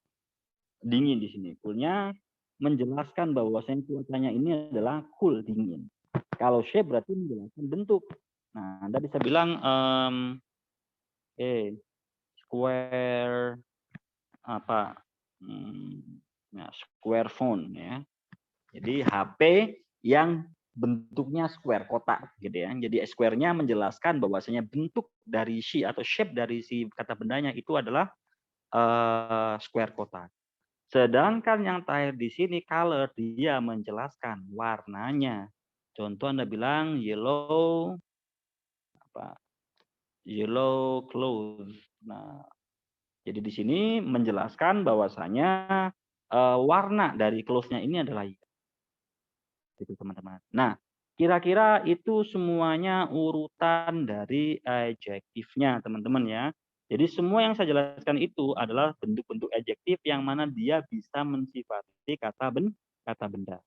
dingin di sini. Coolnya menjelaskan bahwasanya cuacanya ini adalah cool dingin. Kalau shape berarti menjelaskan bentuk. Nah, Anda bisa bilang square apa? Nah, square phone ya. Jadi HP yang bentuknya square, kotak gitu ya. Jadi square-nya menjelaskan bahwasanya bentuk dari atau shape dari si kata bendanya itu adalah square kotak. Sedangkan yang terakhir di sini color dia menjelaskan warnanya. Contoh Anda bilang yellow yellow clothes. Nah, jadi di sini menjelaskan bahwasanya warna dari clothes-nya ini adalah gitu teman-teman. Nah, kira-kira itu semuanya urutan dari adjektifnya teman-teman ya. Jadi semua yang saya jelaskan itu adalah bentuk-bentuk adjektif yang mana dia bisa mensifati kata benda.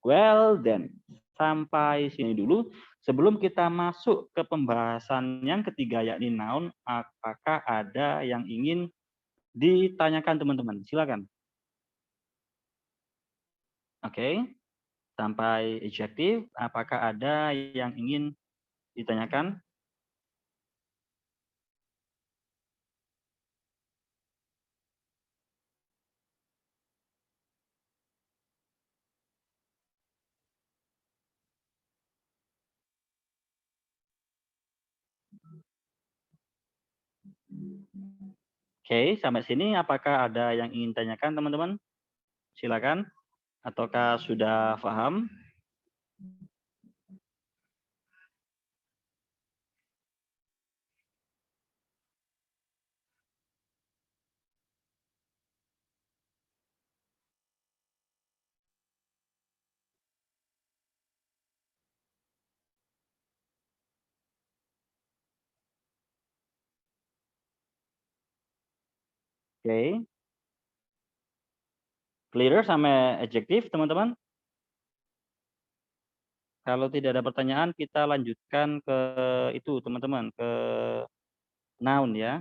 Well then, sampai sini dulu. Sebelum kita masuk ke pembahasan yang ketiga yakni noun, apakah ada yang ingin ditanyakan teman-teman? Silakan. Oke. Sampai adjektif, apakah ada yang ingin ditanyakan? Oke, sampai sini apakah ada yang ingin tanyakan teman-teman? Silakan. Ataukah sudah paham? Oke. Clear sama adjektif teman-teman? Kalau tidak ada pertanyaan kita lanjutkan ke itu teman-teman, ke noun ya.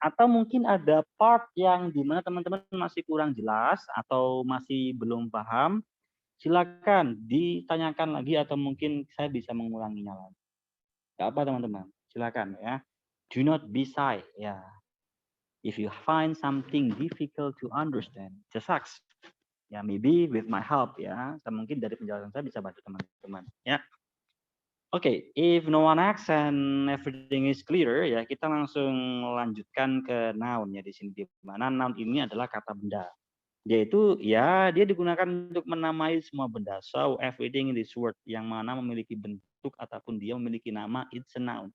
Atau mungkin ada part yang dimana teman-teman masih kurang jelas atau masih belum paham, silakan ditanyakan lagi atau mungkin saya bisa mengulanginya lagi. Gak apa teman-teman, silakan ya. Do not be shy ya. If you find something difficult to understand, just ask. Ya, maybe with my help ya. Mungkin dari penjelasan saya bisa bantu teman-teman ya. Oke, if no one asks and everything is clear ya, kita langsung lanjutkan ke noun ya di sini. Di mana noun ini adalah kata benda. Yaitu ya dia digunakan untuk menamai semua benda. So everything in this word yang mana memiliki bentuk ataupun dia memiliki nama, it's a noun.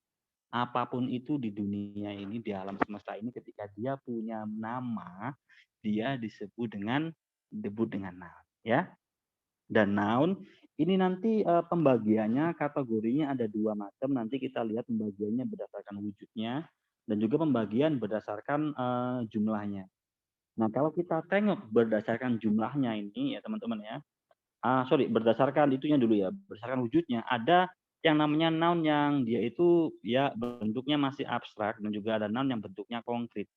Apapun itu di dunia ini, di alam semesta ini ketika dia punya nama, dia disebut dengan noun ya. Dan noun ini nanti pembagiannya kategorinya ada dua macam. Nanti kita lihat pembagiannya berdasarkan wujudnya dan juga pembagian berdasarkan jumlahnya. Nah, kalau kita tengok berdasarkan jumlahnya ini ya teman-teman ya. Berdasarkan itunya dulu ya, berdasarkan wujudnya ada yang namanya noun yang dia itu ya bentuknya masih abstrak dan juga ada noun yang bentuknya konkret.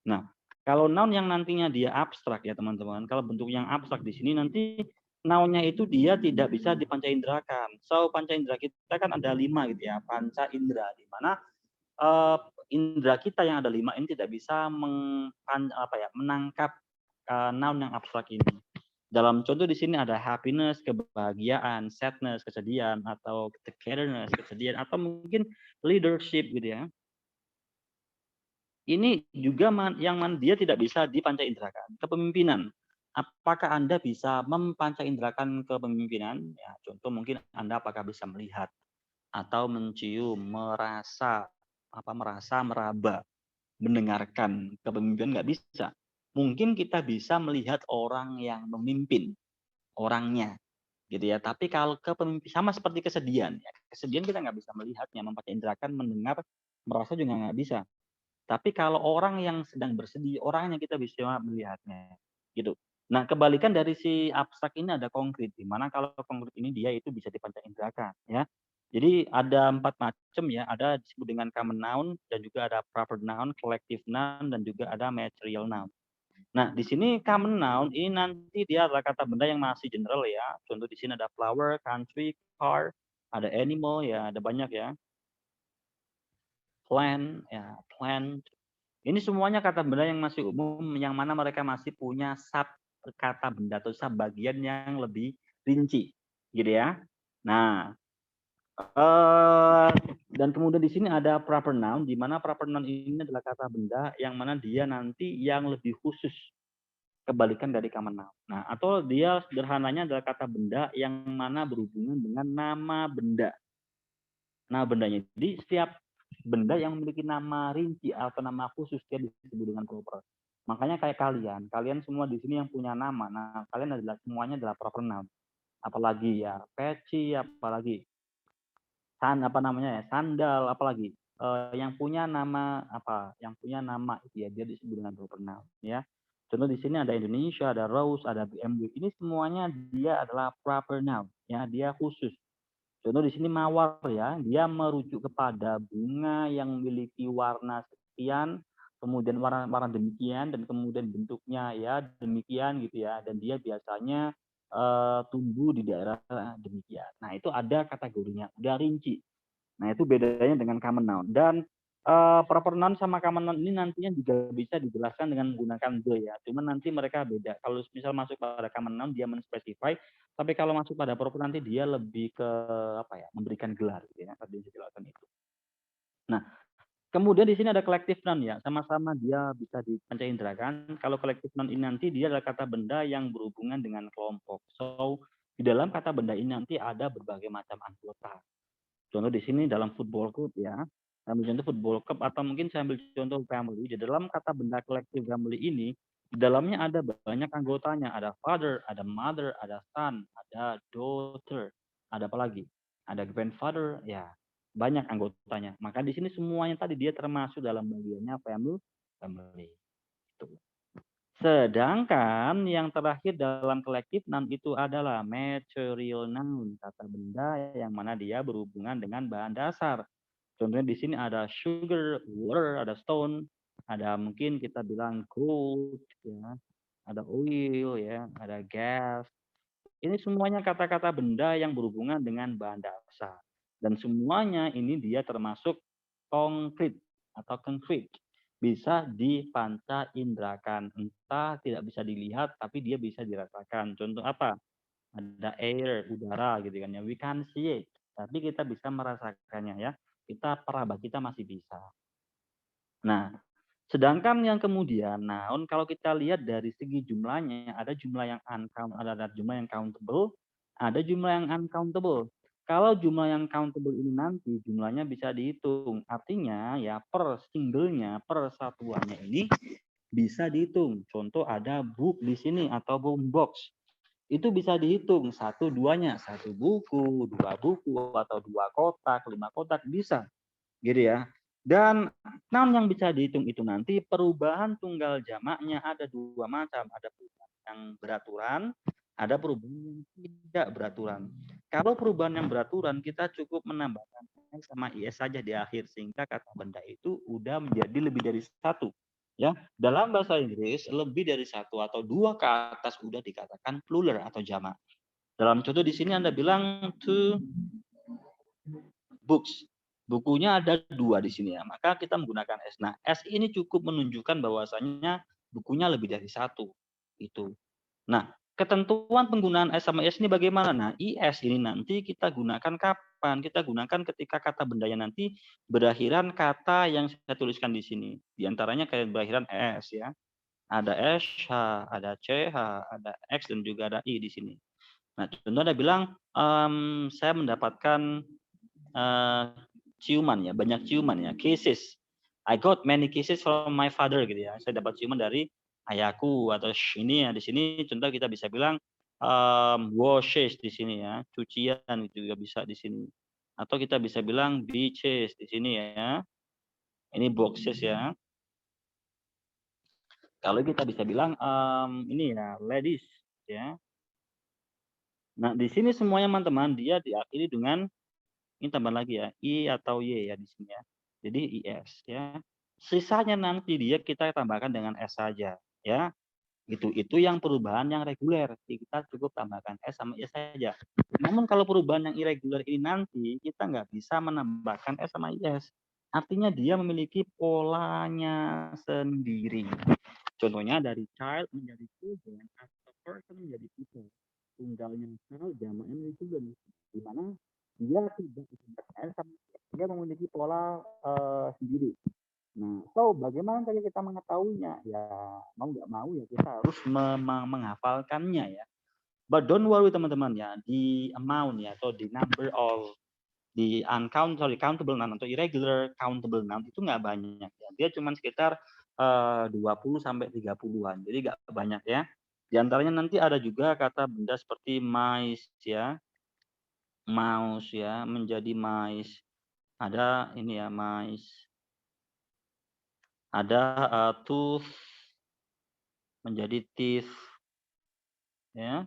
Nah, Kalau noun yang nantinya dia abstrak ya teman-teman, kalau bentuk yang abstrak di sini nanti noun-nya itu dia tidak bisa dipancainderakan. So panca indera kita kan ada 5 gitu ya, panca indera, di mana indera kita yang ada 5 ini tidak bisa menangkap noun yang abstrak ini. Dalam contoh di sini ada happiness, kebahagiaan, sadness, kesedihan, atau togetherness, kesedihan, atau mungkin leadership gitu ya. Ini juga dia tidak bisa dipancainderakan. Kepemimpinan. Apakah Anda bisa mempancainderakan kepemimpinan? Ya, contoh mungkin Anda apakah bisa melihat atau mencium, merasa, meraba, mendengarkan kepemimpinan nggak bisa. Mungkin kita bisa melihat orang yang memimpin, orangnya, gitu ya. Tapi kalau kepemimpinan sama seperti kesedihan, ya. Kesedihan kita nggak bisa melihatnya, mempancainderakan, mendengar, merasa juga nggak bisa. Tapi kalau orang yang sedang bersedih, orangnya kita bisa melihatnya, gitu. Nah, kebalikan dari si abstrak ini ada konkret, di mana kalau konkret ini dia itu bisa dipancainderakan, ya. Jadi ada 4 macam ya, ada disebut dengan common noun dan juga ada proper noun, collective noun dan juga ada material noun. Nah, di sini common noun ini nanti dia adalah kata benda yang masih general ya. Contoh di sini ada flower, country, car, ada animal ya, ada banyak ya. Plant ya, plant. Ini semuanya kata benda yang masih umum, yang mana mereka masih punya sub kata benda atau sub bagian yang lebih rinci, gitu ya. Nah, dan kemudian di sini ada proper noun, di mana proper noun ini adalah kata benda yang mana dia nanti yang lebih khusus, kebalikan dari common noun. Nah, atau dia sederhananya adalah kata benda yang mana berhubungan dengan nama benda. Nah, bendanya. Jadi setiap benda yang memiliki nama rinci atau nama khusus dia disebut dengan proper. Makanya kayak kalian semua di sini yang punya nama. Nah, kalian adalah semuanya adalah proper noun. Apalagi ya peci, apalagi sandal, apalagi yang punya nama yang punya nama itu ya dia disebut dengan proper noun ya. Contoh di sini ada Indonesia, ada Rose, ada BMW. Ini semuanya dia adalah proper noun ya, dia khusus. Contoh di sini mawar ya, dia merujuk kepada bunga yang memiliki warna sekian, kemudian warna demikian, dan kemudian bentuknya ya demikian gitu ya, dan dia biasanya tumbuh di daerah demikian. Nah itu ada kategorinya, udah rinci. Nah itu bedanya dengan common noun. Dan proper noun sama common noun ini nantinya juga bisa dijelaskan dengan menggunakan the ya. Cuman nanti mereka beda. Kalau misal masuk pada common noun dia menspesify, tapi kalau masuk pada proper nanti dia lebih ke memberikan gelar gitu ya. Tadi dijelaskan itu. Nah, kemudian di sini ada collective noun ya. Sama-sama dia bisa dipancainderakan. Kalau collective noun ini nanti dia adalah kata benda yang berhubungan dengan kelompok. So, di dalam kata benda ini nanti ada berbagai macam anggota. Contoh di sini dalam football club ya, ambil contoh football club atau mungkin saya ambil contoh family. Di dalam kata benda collective family ini, di dalamnya ada banyak anggotanya. Ada father, ada mother, ada son, ada daughter, ada apa lagi? Ada grandfather, ya banyak anggotanya. Maka di sini semuanya tadi dia termasuk dalam bagiannya family. Itu. Sedangkan yang terakhir dalam collective noun itu adalah material noun, kata benda yang mana dia berhubungan dengan bahan dasar. Contohnya di sini ada sugar, water, ada stone, ada mungkin kita bilang gold, ya, ada oil, ya, ada gas. Ini semuanya kata-kata benda yang berhubungan dengan bahan dasar. Dan semuanya ini dia termasuk konkret atau concrete. Bisa dipancainderakan. Entah tidak bisa dilihat, tapi dia bisa dirasakan. Contoh apa? Ada air, udara gitu kan ya. We can see it. Tapi kita bisa merasakannya ya. Kita peraba kita masih bisa. Nah, sedangkan yang kemudian noun kalau kita lihat dari segi jumlahnya, ada jumlah yang ada jumlah yang countable, ada jumlah yang uncountable. Kalau jumlah yang countable ini nanti jumlahnya bisa dihitung. Artinya ya per singlenya, per satuannya ini bisa dihitung. Contoh ada book di sini atau box. Itu bisa dihitung satu duanya, satu buku, dua buku atau dua kotak, 5 kotak bisa. Gitu ya. Dan noun yang bisa dihitung itu nanti perubahan tunggal jamaknya ada 2 macam, ada perubahan yang beraturan, ada perubahan yang tidak beraturan. Kalau perubahan yang beraturan kita cukup menambahkan S sama IS saja di akhir sehingga kata benda itu udah menjadi lebih dari satu. Ya, dalam bahasa Inggris lebih dari satu atau dua ke atas udah dikatakan plural atau jamak. Dalam contoh di sini Anda bilang two books. Bukunya ada 2 di sini ya, maka kita menggunakan S. Nah, S ini cukup menunjukkan bahwasanya bukunya lebih dari satu, itu. Nah, ketentuan penggunaan S sama S ini bagaimana? Nah, IS ini nanti kita gunakan kapan? Kita gunakan ketika kata bendanya nanti berakhiran kata yang saya tuliskan di sini. Di antaranya kayak berakhiran S ya. Ada SH, ada CH, ada X, dan juga ada I di sini. Nah, contoh Anda bilang, saya mendapatkan ciuman ya, banyak ciuman ya, kisses. I got many kisses from my father gitu ya. Saya dapat ciuman dari ayahku, atau ini ya di sini contoh kita bisa bilang washes di sini ya, cucian itu juga bisa di sini. Atau kita bisa bilang beaches di sini ya. Ini boxes ya. Kalau kita bisa bilang ini ya ladies ya. Nah, di sini semuanya teman-teman dia diakhiri dengan ini tambah lagi ya, I atau Y ya di sini ya. Jadi IS ya. Sisanya nanti dia kita tambahkan dengan S saja ya. Itu yang perubahan yang reguler. Kita cukup tambahkan S sama IS saja. Namun kalau perubahan yang irregular ini nanti kita nggak bisa menambahkan S sama IS. Artinya dia memiliki polanya sendiri. Contohnya dari child menjadi children atau person menjadi people. Tunggalnya child, jamaknya menjadi children. Di mana dia tidak sama, dia memiliki pola sendiri. Nah, so bagaimana cara kita mengetahuinya? Ya mau nggak mau ya kita harus menghafalkannya ya. But don't worry teman-teman ya, di amount ya atau di number of di countable noun atau irregular countable noun itu nggak banyak ya. Dia cuma sekitar 20 sampai 30-an. Jadi nggak banyak ya. Di antaranya nanti ada juga kata benda seperti mice ya. Mouse ya, menjadi mice. Ada ini ya, mice. Ada tooth menjadi teeth ya,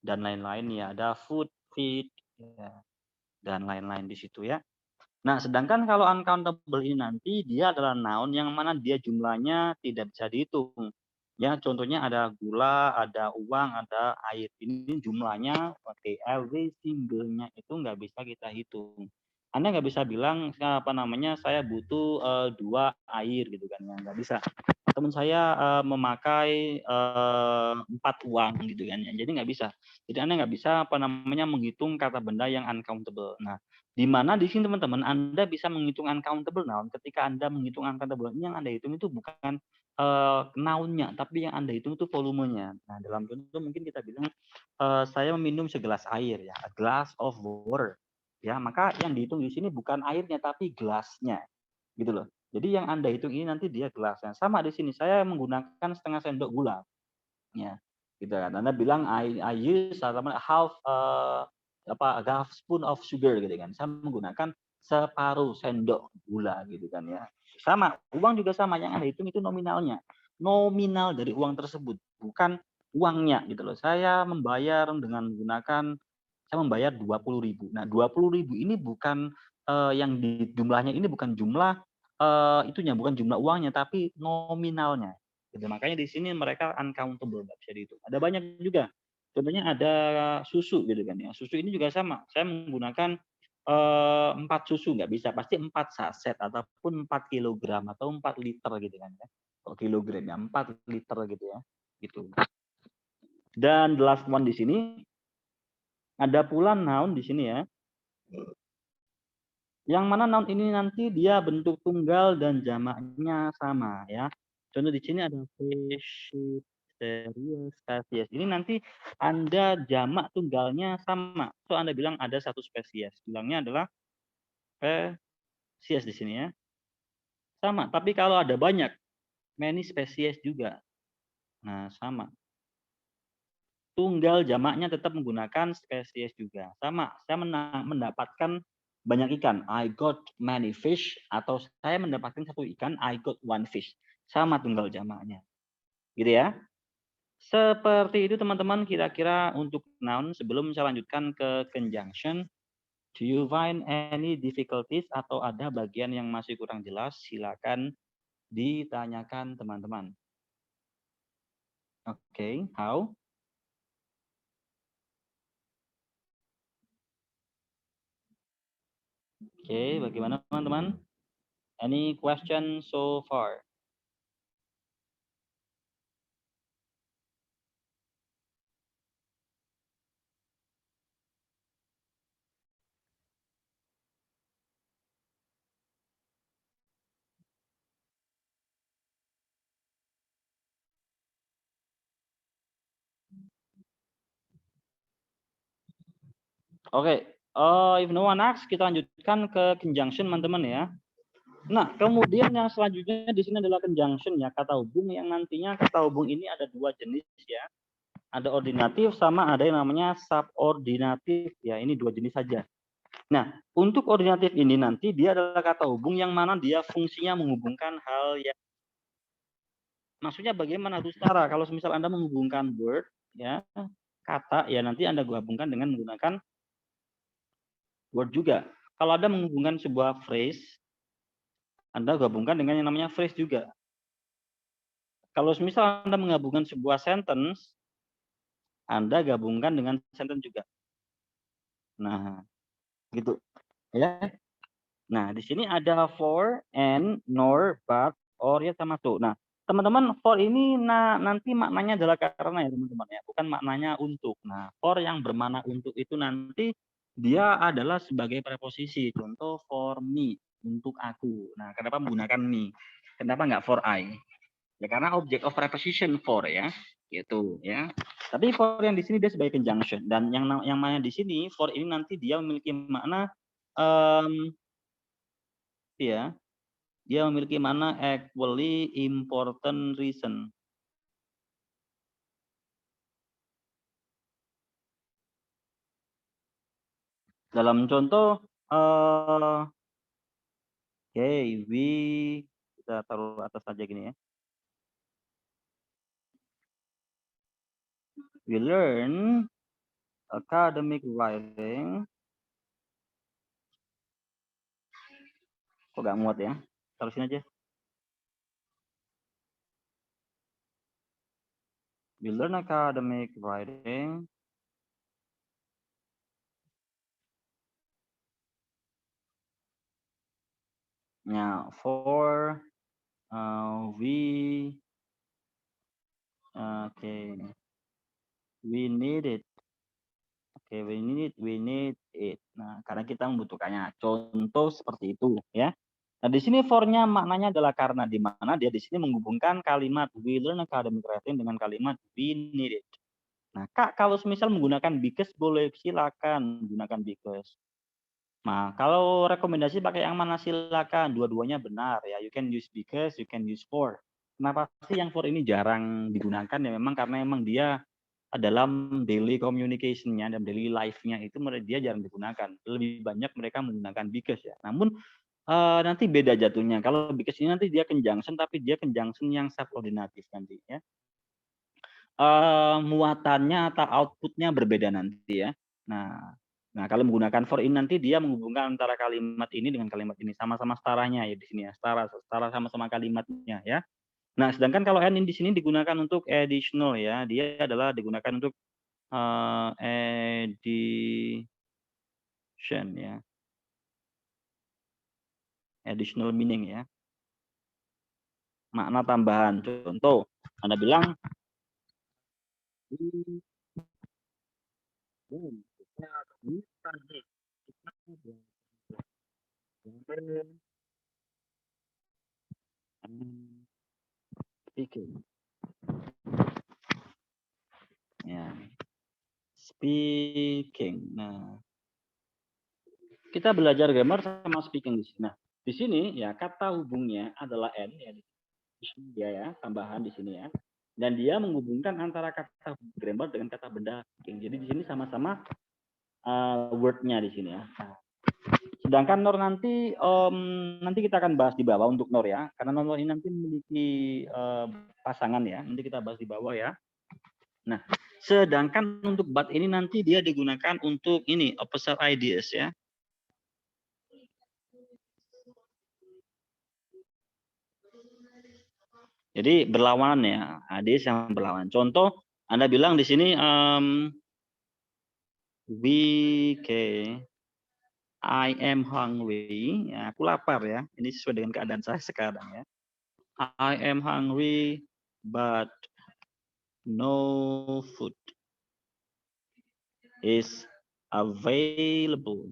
dan lain-lain ya. Ada food, feet ya, dan lain-lain di situ ya. Nah, sedangkan kalau uncountable ini nanti dia adalah noun yang mana dia jumlahnya tidak bisa dihitung. Ya, contohnya ada gula, ada uang, ada air. Ini jumlahnya pakai every single-nya itu nggak bisa kita hitung. Anda nggak bisa bilang apa namanya saya butuh 2 air gitu kan ya, nggak bisa. Teman saya memakai 4 uang gitu kan ya. Jadi nggak bisa. Jadi Anda nggak bisa apa namanya menghitung kata benda yang uncountable. Nah, di mana di sini teman-teman Anda bisa menghitung uncountable noun ketika Anda menghitung uncountable ini yang Anda hitung itu bukan noun-nya, tapi yang Anda hitung itu volumenya. Nah, dalam contoh mungkin kita bilang saya meminum segelas air ya, a glass of water. Ya, maka yang dihitung di sini bukan airnya tapi gelasnya. Gitu loh. Jadi yang Anda hitung ini nanti dia gelasnya. Sama di sini saya menggunakan setengah sendok gula. Ya. Gitu kan. Anda bilang I use half half spoon of sugar gitu kan. Saya menggunakan separuh sendok gula gitu kan ya. Sama, uang juga sama yang Anda hitung itu nominalnya. Nominal dari uang tersebut, bukan uangnya gitu loh. Saya membayar dengan menggunakan saya membayar 20.000. Nah, 20.000 ini bukan yang di jumlahnya ini bukan jumlah itunya, bukan jumlah uangnya tapi nominalnya. Gitu. Makanya di sini mereka uncountable, nggak bisa dihitung. Ada banyak juga. Contohnya ada susu gitu kan ya. Susu ini juga sama. Saya menggunakan 4 susu nggak bisa. Pasti 4 saset ataupun 4 kilogram atau 4 liter gitu kan ya. Kalau kilogram ya 4 liter gitu ya. Gitu. Dan the last one di sini ada pula noun di sini ya. Yang mana noun ini nanti dia bentuk tunggal dan jamaknya sama ya. Contoh di sini ada fish, serious, spesies. Ini nanti Anda jamak tunggalnya sama. So Anda bilang ada satu spesies. Bilangnya adalah spesies di sini ya. Sama, tapi kalau ada banyak, many spesies juga. Nah, sama. Tunggal jamaknya tetap menggunakan spesies juga. Sama, saya mendapatkan banyak ikan. I got many fish. Atau saya mendapatkan satu ikan, I got one fish. Sama tunggal jamaknya. Gitu ya. Seperti itu teman-teman kira-kira untuk noun. Sebelum saya lanjutkan ke conjunction. Do you find any difficulties atau ada bagian yang masih kurang jelas? Silakan ditanyakan teman-teman. Oke, how? Oke, bagaimana teman-teman? Any question so far? Oke, if no one asks, kita lanjutkan ke conjunction teman-teman ya. Nah, kemudian yang selanjutnya di sini adalah conjunction ya, kata hubung yang nantinya kata hubung ini ada dua jenis ya. Ada ordinatif sama ada yang namanya subordinatif ya. Ini dua jenis saja. Nah, untuk ordinatif ini nanti dia adalah kata hubung yang mana dia fungsinya menghubungkan hal yang maksudnya bagaimana tuh cara kalau misal Anda menghubungkan word ya, kata ya nanti Anda gabungkan dengan menggunakan word juga. Kalau Anda menghubungkan sebuah phrase, Anda gabungkan dengan yang namanya phrase juga. Kalau misal Anda menggabungkan sebuah sentence, Anda gabungkan dengan sentence juga. Nah, gitu. Ya. Nah, di sini ada for, and, nor, but, or ya sama tuh. Nah, teman-teman for ini nanti maknanya adalah karena ya teman-teman ya, bukan maknanya untuk. Nah, for yang bermakna untuk itu nanti dia adalah sebagai preposisi. Contoh for me, untuk aku. Nah, kenapa menggunakan me? Kenapa nggak for I? Ya karena object of preposition for ya, gitu ya. Tapi for yang di sini dia sebagai conjunction dan yang mana di sini for ini nanti dia memiliki makna ya, dia memiliki makna equally important reason. Dalam contoh, we kita taruh atas saja gini ya. We learn academic writing. Kok gak muat ya? Taruh sini aja. We learn academic writing. Nah, for we we need it. Oke, we need it. Nah, karena kita membutuhkannya. Contoh seperti itu, ya. Nah, di sini for-nya maknanya adalah karena, di mana dia di sini menghubungkan kalimat we learn academic writing dengan kalimat we need it. Nah, Kak, kalau misal menggunakan because boleh, silakan gunakan because. Nah, kalau rekomendasi pakai yang mana silakan, dua-duanya benar ya. You can use because, you can use for. Kenapa sih yang for ini jarang digunakan ya? Memang karena memang dia dalam daily communication-nya dan daily life-nya itu dia jarang digunakan. Lebih banyak mereka menggunakan because ya. Namun nanti beda jatuhnya. Kalau because ini nanti dia conjunction tapi dia conjunction yang subordinatif nanti ya. Muatannya atau output-nya berbeda nanti ya. Nah, kalau menggunakan for ini nanti dia menghubungkan antara kalimat ini dengan kalimat ini, sama-sama setaranya ya di sini ya, setara sama-sama kalimatnya ya. Nah, sedangkan kalau and di sini digunakan untuk additional ya, dia adalah digunakan untuk addition ya. Additional meaning ya. Makna tambahan. Contoh, Anda bilang speaking. Ya. Speaking. Nah, kita belajar grammar sama speaking di sini. Nah, di sini ya kata hubungnya adalah and ya. Di sini dia ya, tambahan di sini ya. Dan dia menghubungkan antara kata grammar dengan kata benda. Jadi di sini sama-sama word-nya di sini ya. Nah, sedangkan nor nanti nanti kita akan bahas di bawah untuk nor ya. Karena nor ini nanti memiliki pasangan ya. Nanti kita bahas di bawah ya. Nah, sedangkan untuk but ini nanti dia digunakan untuk ini opposite ideas ya. Jadi berlawanan ya, this yang berlawanan. Contoh, Anda bilang di sini I am hungry. Ya, aku lapar ya. Ini sesuai dengan keadaan saya sekarang ya. I am hungry, but no food is available.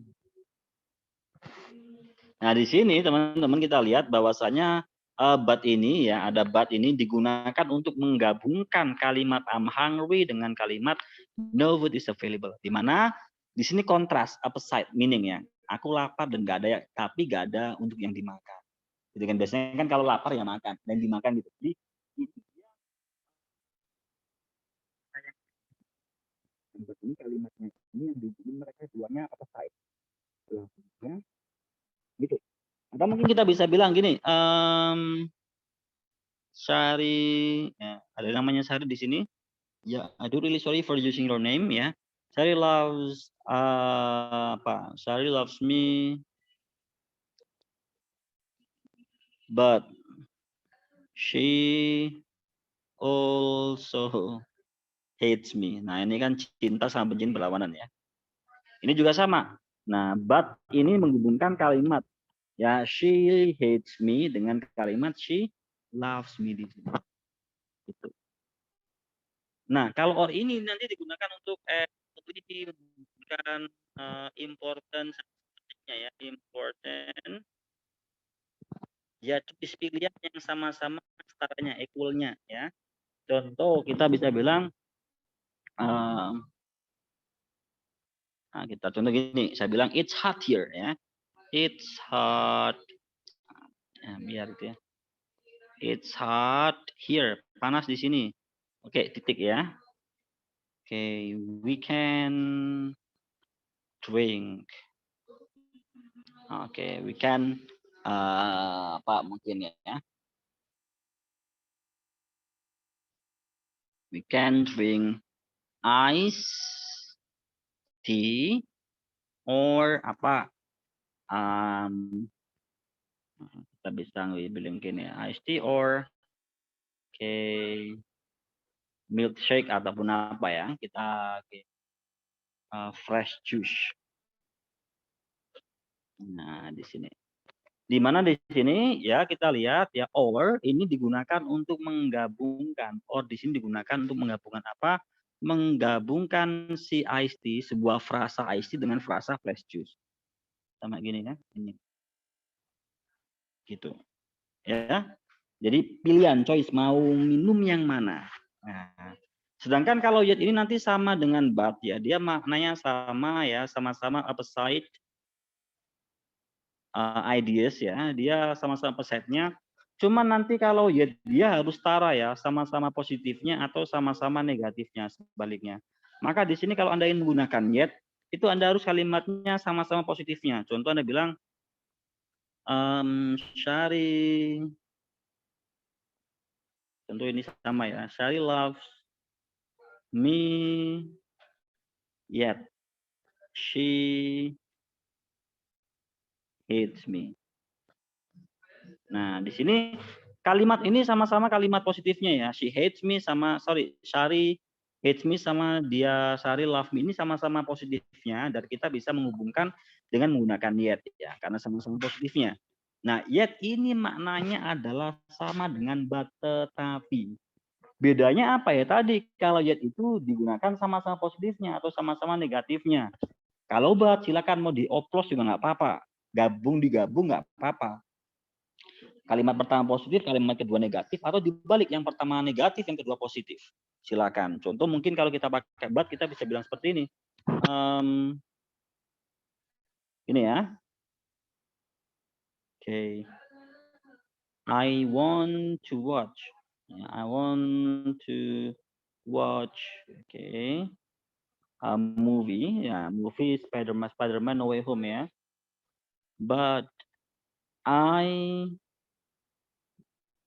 Nah, di sini teman-teman kita lihat bahwasanya but ini ya, ada but ini digunakan untuk menggabungkan kalimat I'm hungry dengan kalimat no food is available. Di mana di sini kontras, opposite meaning ya. Aku lapar dan nggak ada, tapi nggak ada untuk yang dimakan. Jadi kan biasanya kan kalau lapar ya makan dan dimakan gitu. Jadi ini kalimatnya ini yang dibikin mereka duanya opposite. Ya, gitu. Atau mungkin kita bisa bilang gini, Syari, ya, ada namanya Syari di sini. Ya, I do really sorry for using your name ya. Syari loves apa? Syari loves me, but she also hates me. Nah, ini kan cinta sama benci berlawanan ya. Ini juga sama. Nah, but ini menghubungkan kalimat ya she hates me dengan kalimat she loves me di sini. Gitu. Nah, kalau or ini nanti digunakan untuk ini bukan important ya, important. Ya, tulis pilihan yang sama-sama setaranya, equalnya ya. Contoh kita bisa bilang nah, kita contoh gini, saya bilang it's hot here ya. It's hot. Ya, biar itu ya. It's hot here. Panas di sini. Oke, titik ya. Oke, we can drink. Oke, we can apa mungkin ya. We can drink ice tea or apa kita bisa bilang gini ya, ice tea or milkshake ataupun apa ya, kita fresh juice. Nah, di sini. Di mana di sini ya kita lihat ya or ini digunakan untuk menggabungkan, or di sini digunakan untuk menggabungkan apa? Menggabungkan si iced tea, sebuah frasa iced tea dengan frasa fresh juice. Sama gini ya, ini. Gitu. Ya. Jadi pilihan choice mau minum yang mana. Nah, sedangkan kalau yet ini nanti sama dengan but ya, dia maknanya sama ya, sama-sama opposite ideas ya, dia sama-sama opposite-nya. Cuma nanti kalau yet dia harus setara ya, sama-sama positifnya atau sama-sama negatifnya sebaliknya. Maka di sini kalau Anda ingin menggunakan yet, itu Anda harus kalimatnya sama-sama positifnya. Contoh Anda bilang Syari, tentu ini sama ya. Syari loves me, yet she hates me. Nah, di sini kalimat ini sama-sama kalimat positifnya ya. She hates me sama Syari hates me sama dia Syari love me ini sama-sama positifnya dan kita bisa menghubungkan dengan menggunakan yet ya karena sama-sama positifnya. Nah, yet ini maknanya adalah sama dengan but tetapi. Bedanya apa ya tadi? Kalau yet itu digunakan sama-sama positifnya atau sama-sama negatifnya. Kalau but silakan mau dioplos juga nggak apa-apa. Digabung nggak apa-apa. Kalimat pertama positif, kalimat kedua negatif, atau dibalik yang pertama negatif, yang kedua positif. Silakan. Contoh mungkin kalau kita pakai but kita bisa bilang seperti ini. Ini ya. Oke. I want to watch. I want to watch. Oke. A movie. Ya, movie Spider-Man No Way Home ya. But I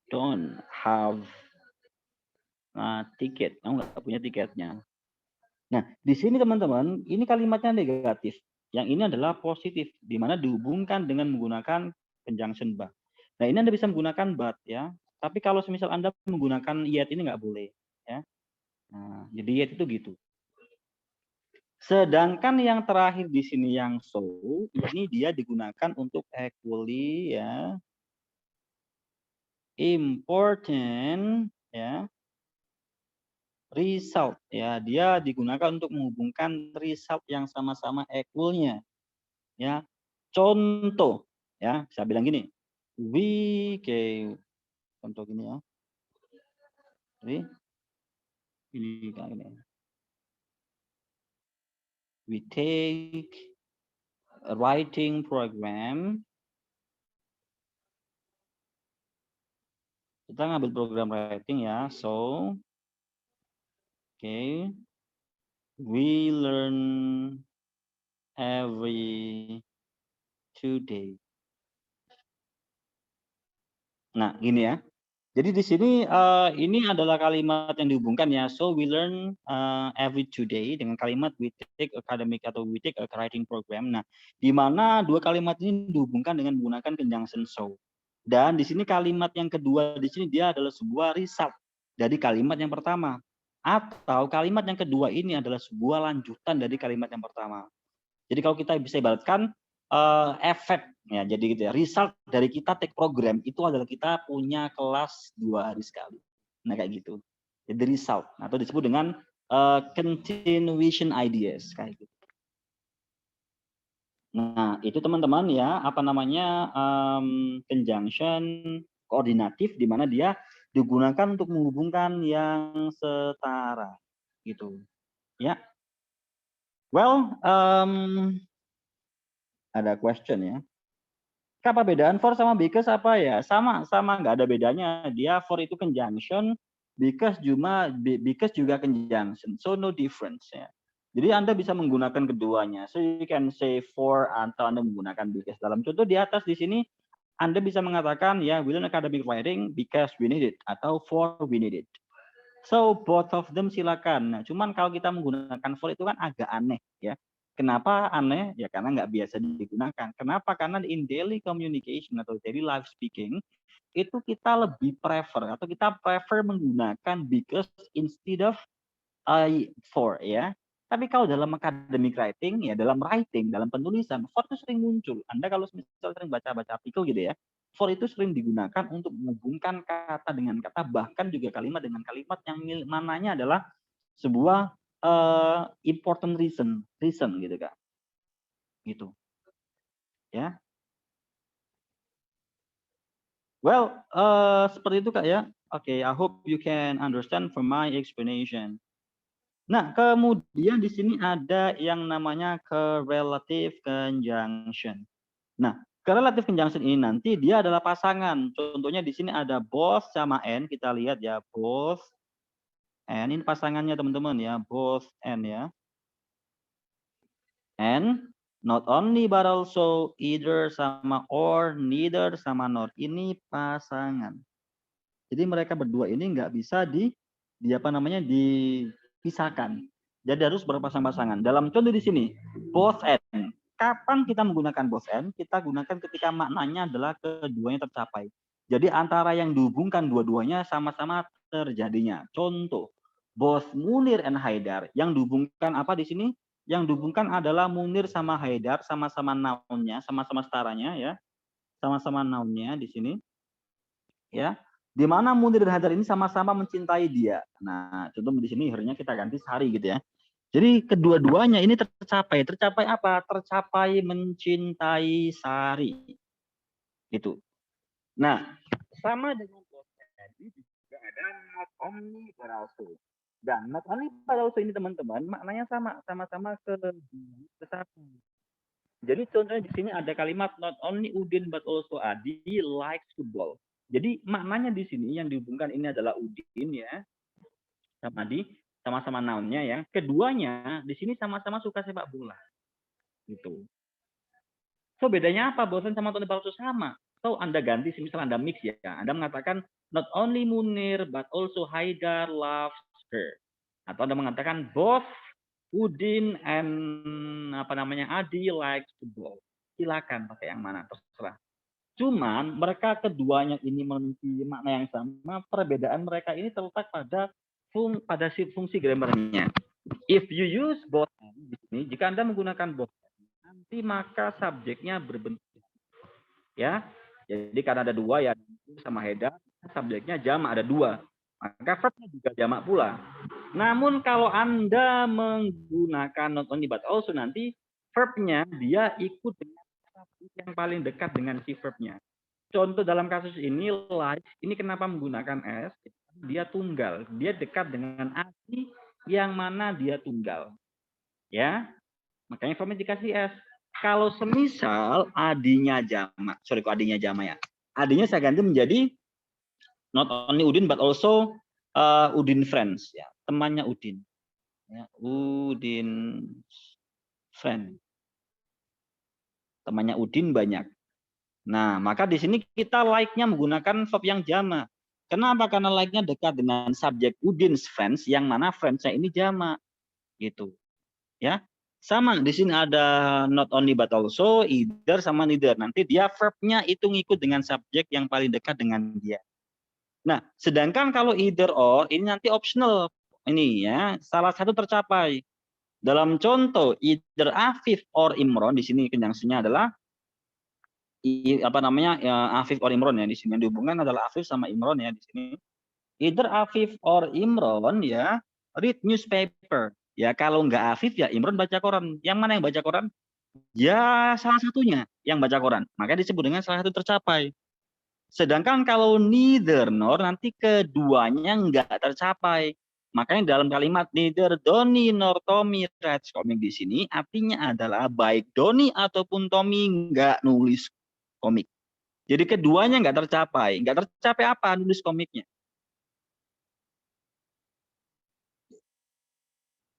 don't have tiket. Kamu nggak punya tiketnya. Nah, di sini teman-teman, ini kalimatnya negatif. Yang ini adalah positif, di mana dihubungkan dengan menggunakan conjunction but. Nah, ini Anda bisa menggunakan but ya. Tapi kalau semisal Anda menggunakan yet ini nggak boleh, ya. Nah, jadi yet itu gitu. Sedangkan yang terakhir di sini yang so, ini dia digunakan untuk equally ya important ya result ya. Dia digunakan untuk menghubungkan result yang sama-sama equalnya ya. Contoh ya, saya bilang gini. Contoh gini ya. Jadi ini kayak gini. We take a writing program. Kita ngambil program writing ya. So, okay. We learn every 2 days. Nah, gini ya. Jadi di sini ini adalah kalimat yang dihubungkan ya. So we learn every 2 day dengan kalimat we take academic atau we take a writing program. Nah, di mana dua kalimat ini dihubungkan dengan menggunakan conjunction so. Dan di sini kalimat yang kedua di sini dia adalah sebuah result dari kalimat yang pertama. Atau kalimat yang kedua ini adalah sebuah lanjutan dari kalimat yang pertama. Jadi kalau kita bisa ibaratkan efek ya, jadi gitu ya. Result dari kita take program itu adalah kita punya kelas 2 hari sekali. Nah kayak gitu. Jadi result atau disebut dengan continuation ideas kayak gitu. Nah itu teman-teman ya apa namanya conjunction koordinatif di mana dia digunakan untuk menghubungkan yang setara gitu ya. Well, ada question ya. Apa perbedaan for sama because apa ya? Sama nggak ada bedanya. Dia for itu conjunction, because juga conjunction. So no difference ya. Jadi Anda bisa menggunakan keduanya. So you can say for atau Anda menggunakan because. Dalam contoh di atas di sini Anda bisa mengatakan ya we learn academic writing because we need it atau for we need it. So both of them silakan. Nah, cuman kalau kita menggunakan for itu kan agak aneh ya. Kenapa aneh? Ya karena nggak biasa digunakan. Kenapa? Karena in daily communication atau daily life speaking itu kita lebih prefer atau kita prefer menggunakan because instead of for ya. Tapi kalau dalam academic writing ya dalam writing, dalam penulisan for itu sering muncul. Anda kalau misalnya sering baca-baca artikel gitu ya, for itu sering digunakan untuk menghubungkan kata dengan kata bahkan juga kalimat dengan kalimat yang mananya adalah sebuah important reason gitu Kak. Gitu. Ya. Well, seperti itu Kak ya. Oke, I hope you can understand from my explanation. Nah, kemudian di sini ada yang namanya correlative conjunction. Nah, correlative conjunction ini nanti dia adalah pasangan. Contohnya di sini ada both sama and. Kita lihat ya, both and. Ini pasangannya teman-teman ya, both and ya. And not only but also either sama or, neither sama nor. Ini pasangan. Jadi mereka berdua ini nggak bisa dipisahkan. Jadi harus berpasang-pasangan. Dalam contoh di sini, both and. Kapan kita menggunakan both and? Kita gunakan ketika maknanya adalah keduanya tercapai. Jadi antara yang dihubungkan dua-duanya sama-sama terjadinya. Contoh, both Munir and Haidar. Yang dihubungkan apa di sini? Yang dihubungkan adalah Munir sama Haidar, sama-sama noun-nya, sama-sama setaranya ya. Sama-sama noun-nya di sini. Ya. Di mana Munir dan Haidar ini sama-sama mencintai dia. Nah, contoh di sini hernya kita ganti Sari gitu ya. Jadi kedua-duanya ini tercapai. Tercapai apa? Tercapai mencintai Sari. Itu. Nah, sama dengan tadi juga ada not only but also. Dan not only but also ini teman-teman maknanya sama-sama tetapi. Jadi contohnya di sini ada kalimat not only Udin but also Adi likes football. Jadi maknanya di sini yang dihubungkan ini adalah Udin ya sama Adi sama-sama noun-nya ya. Keduanya di sini sama-sama suka sepak bola. Gitu. So bedanya apa? Bosan sama Tony Balso sama. So Anda ganti misal Anda mix ya. Anda mengatakan not only Munir but also Haidar loves her. Atau Anda mengatakan both Udin and Adi likes football. Silakan pakai yang mana terserah. Cuman mereka keduanya ini memiliki makna yang sama, perbedaan mereka ini terletak pada fungsi grammarnya. If you use both and di sini, jika Anda menggunakan both and, nanti maka subjeknya berbentuk ya. Jadi karena ada dua ya sama header, subjeknya jamak ada dua. Maka verbnya juga jamak pula. Namun kalau Anda menggunakan not only but also nanti verbnya dia ikut dengan subjek yang paling dekat dengan si verbnya. Contoh dalam kasus ini like, ini kenapa menggunakan s? Dia tunggal, dia dekat dengan arti yang mana dia tunggal. Ya. Makanya verbnya dikasih s. Kalau semisal adinya jamak, sorry kok adinya jamak ya. Adinya saya ganti menjadi not only Udin but also Udin friends ya, temannya Udin. Ya, Udin friend. Temannya Udin banyak. Nah, maka di sini kita like-nya menggunakan verb yang jamak. Kenapa? Karena like-nya dekat dengan subjek Udin's friends yang mana friends-nya ini jamak. Gitu. Ya. Sama di sini ada not only but also, either sama neither. Nanti dia verb-nya itu ngikut dengan subjek yang paling dekat dengan dia. Nah, sedangkan kalau either or ini nanti optional. Ini ya, salah satu tercapai. Dalam contoh either Afif or Imron, di sini conjunction-nya adalah apa namanya ya, Afif or Imron ya, di sini yang dihubungkan adalah Afif sama Imron ya di sini. Either Afif or Imron ya read newspaper. Ya kalau nggak Afif ya Imron baca koran. Yang mana yang baca koran? Ya salah satunya yang baca koran. Maka disebut dengan salah satu tercapai. Sedangkan kalau neither nor nanti keduanya nggak tercapai. Makanya dalam kalimat neither Doni nor Tommy reads komik di sini artinya adalah baik Doni ataupun Tommy nggak nulis komik. Jadi keduanya nggak tercapai. Nggak tercapai apa? Nulis komiknya.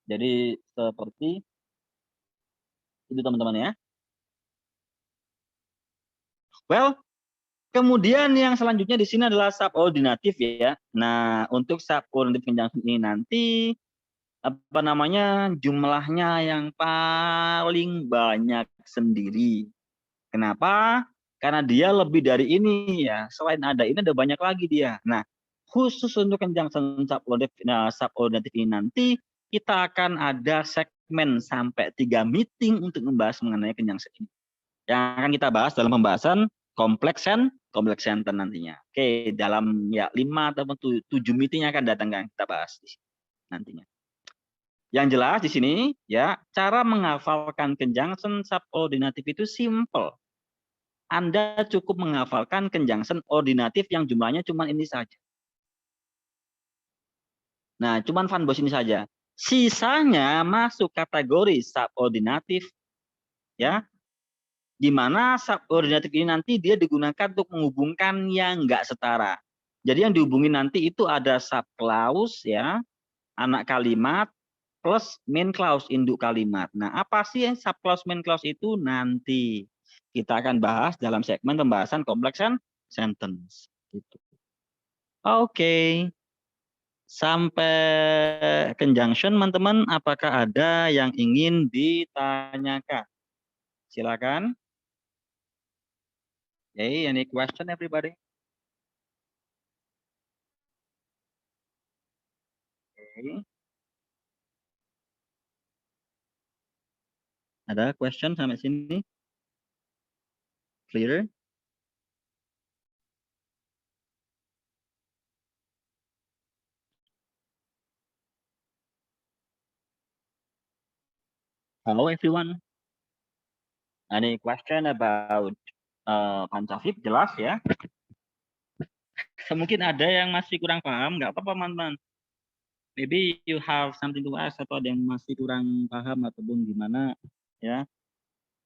Jadi seperti itu teman-teman ya. Well, kemudian yang selanjutnya di sini adalah subordinatif ya. Nah, untuk subordinatif conjunction ini nanti apa namanya jumlahnya yang paling banyak sendiri. Kenapa? Karena dia lebih dari ini ya. Selain ada ini ada banyak lagi dia. Nah, khusus untuk conjunction subordinatif ini nanti kita akan ada segmen sampai 3 meeting untuk membahas mengenai conjunction ini. Yang akan kita bahas dalam pembahasan kompleks sentence nantinya. Oke, dalam ya 5 atau 7 meeting yang akan datang kita bahas di sini nantinya. Yang jelas di sini ya, cara menghafalkan conjunction subordinatif itu simple. Anda cukup menghafalkan conjunction ordinatif yang jumlahnya cuma ini saja. Nah, cuman fun bos ini saja. Sisanya masuk kategori subordinatif ya. Di mana subordinatif ini nanti dia digunakan untuk menghubungkan yang enggak setara. Jadi yang dihubungi nanti itu ada subclause ya, anak kalimat plus main clause induk kalimat. Nah, apa sih yang subclause main clause itu nanti kita akan bahas dalam segmen pembahasan kompleks sentence gitu. Oke. Sampai conjunction teman-teman, apakah ada yang ingin ditanyakan? Silakan. Hey, any question everybody? Okay. Ada question sampai sini? Clear? Hello everyone. Any question about Pancavip? Jelas ya? Mungkin ada yang masih kurang paham, nggak apa-apa teman-teman. Maybe you have something to ask atau ada yang masih kurang paham ataupun gimana ya.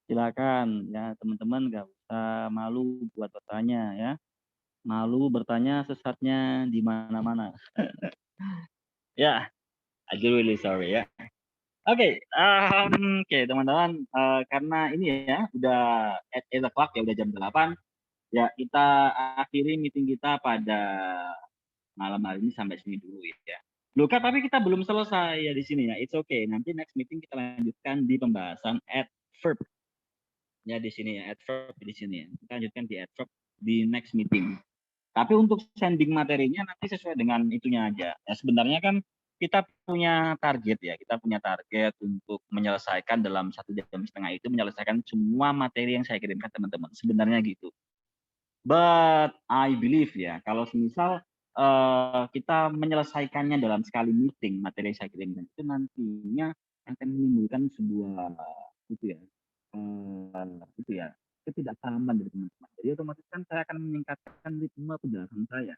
Silakan ya teman-teman, nggak usah malu buat bertanya ya. Malu bertanya sesatnya di mana-mana. Ya, I really sorry ya. Oke, teman-teman, karena ini ya udah at 8 o'clock ya, udah jam 8. Ya, kita akhiri meeting kita pada malam hari ini sampai sini dulu ya. Loh, Kak, tapi kita belum selesai ya di sini ya. It's okay. Nanti next meeting kita lanjutkan di pembahasan adverb. Ya di sini ya, adverb di sini ya. Kita lanjutkan di adverb di next meeting. Tapi untuk sending materinya nanti sesuai dengan itunya aja. Ya, sebenarnya kan kita punya target ya, kita punya target untuk menyelesaikan dalam 1,5 jam itu menyelesaikan semua materi yang saya kirimkan teman-teman. Sebenarnya gitu. But I believe ya, kalau semisal kita menyelesaikannya dalam sekali meeting materi yang saya kirimkan itu nantinya akan menimbulkan sebuah itu ya ketidakpahaman dari teman-teman. Jadi otomatis kan saya akan meningkatkan ritme penjelasan saya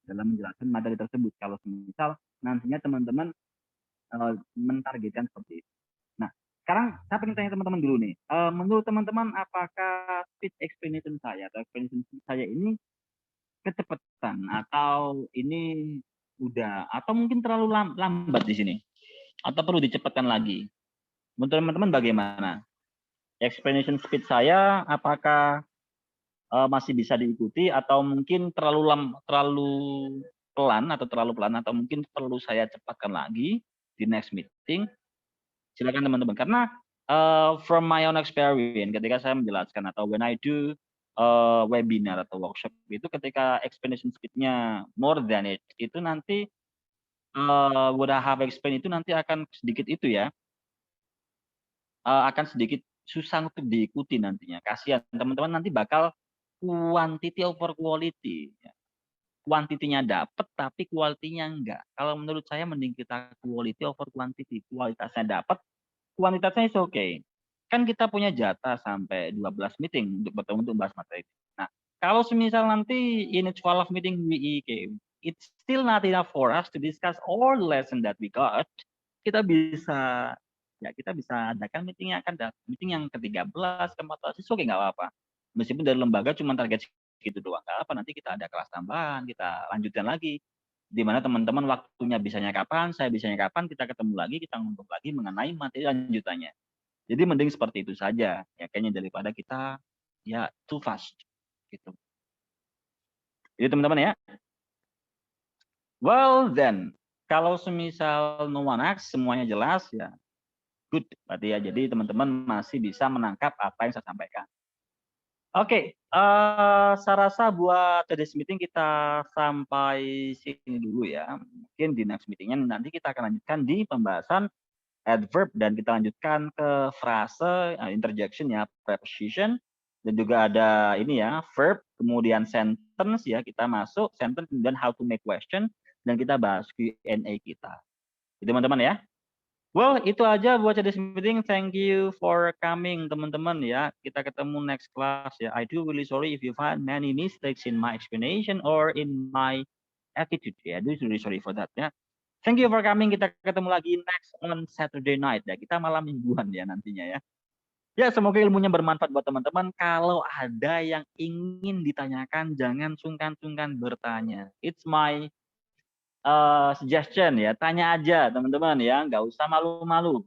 dalam menjelaskan materi tersebut. Kalau misal nantinya teman-teman mentargetkan seperti itu. Nah, sekarang saya pengen tanya teman-teman dulu nih. Menurut teman-teman apakah speech explanation saya atau explanation saya ini kecepatan atau ini udah atau mungkin terlalu lambat di sini atau perlu dicepatkan lagi? Menurut teman-teman bagaimana? Explanation speech saya apakah masih bisa diikuti atau mungkin terlalu pelan atau mungkin perlu saya cepatkan lagi di next meeting? Silakan teman-teman. Karena from my own experience ketika saya menjelaskan atau when I do webinar atau workshop itu ketika explanation speed-nya more than it itu nanti what I have explained itu nanti akan sedikit itu ya akan sedikit susah untuk diikuti nantinya. Kasihan teman-teman nanti bakal quantity over quality. Quantity-nya dapat tapi quality-nya enggak. Kalau menurut saya mending kita quality over quantity. Kualitasnya dapat, kuantitasnya is okay. Kan kita punya jatah sampai 12 meeting untuk bertemu untuk bahas materi. Nah, kalau semisal nanti in 12 meeting we came, it's still not enough for us to discuss all the lesson that we got. Kita bisa adakan meeting yang ke-13, ke-14, itu oke nggak apa-apa. Meskipun dari lembaga cuma target gitu doang, nggak apa, nanti kita ada kelas tambahan, kita lanjutkan lagi. Di mana teman-teman waktunya bisanya kapan, saya bisanya kapan, kita ketemu lagi, kita ngobrol lagi mengenai materi lanjutannya. Jadi mending seperti itu saja, ya kayaknya daripada kita ya too fast gitu. Jadi teman-teman ya. Well then, kalau semisal no one asks, semuanya jelas ya good berarti ya. Jadi teman-teman masih bisa menangkap apa yang saya sampaikan. Oke, saya rasa buat today's meeting kita sampai sini dulu ya. Mungkin di next meetingnya nanti kita akan lanjutkan di pembahasan adverb dan kita lanjutkan ke frase, interjection ya, preposition, dan juga ada ini ya, verb, kemudian sentence ya, kita masuk sentence kemudian how to make question dan kita bahas Q&A kita. Jadi teman-teman ya. Well, itu aja buat today's meeting. Thank you for coming, teman-teman ya. Kita ketemu next class ya. I do really sorry if you find many mistakes in my explanation or in my attitude ya. I do really sorry for that ya. Thank you for coming. Kita ketemu lagi next on Saturday night ya. Kita malam mingguan ya nantinya ya. Ya, semoga ilmunya bermanfaat buat teman-teman. Kalau ada yang ingin ditanyakan, jangan sungkan-sungkan bertanya. It's my suggestion ya, tanya aja teman-teman ya, nggak usah malu-malu.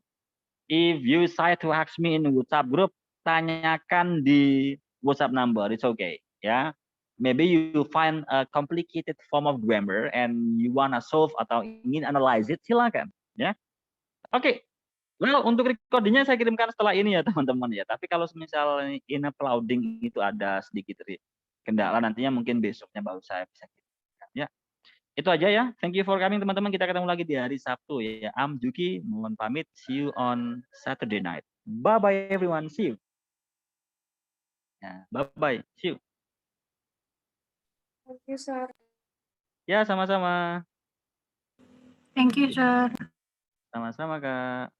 If you decide to ask me in WhatsApp group, tanyakan di WhatsApp number, it's okay ya. Maybe you find a complicated form of grammar and you wanna solve atau ingin analyze it, silakan ya. Oke. Well, untuk recordingnya saya kirimkan setelah ini ya teman-teman ya. Tapi kalau misal in uploading itu ada sedikit kendala, nantinya mungkin besoknya baru saya bisa kirimkan ya. Itu aja ya. Thank you for coming teman-teman. Kita ketemu lagi di hari Sabtu ya. I'm Juki. Mohon pamit. See you on Saturday night. Bye bye everyone. See you. Ya, bye bye. See you. Thank you, sir. Ya, sama-sama. Thank you, sir. Sama-sama, Kak.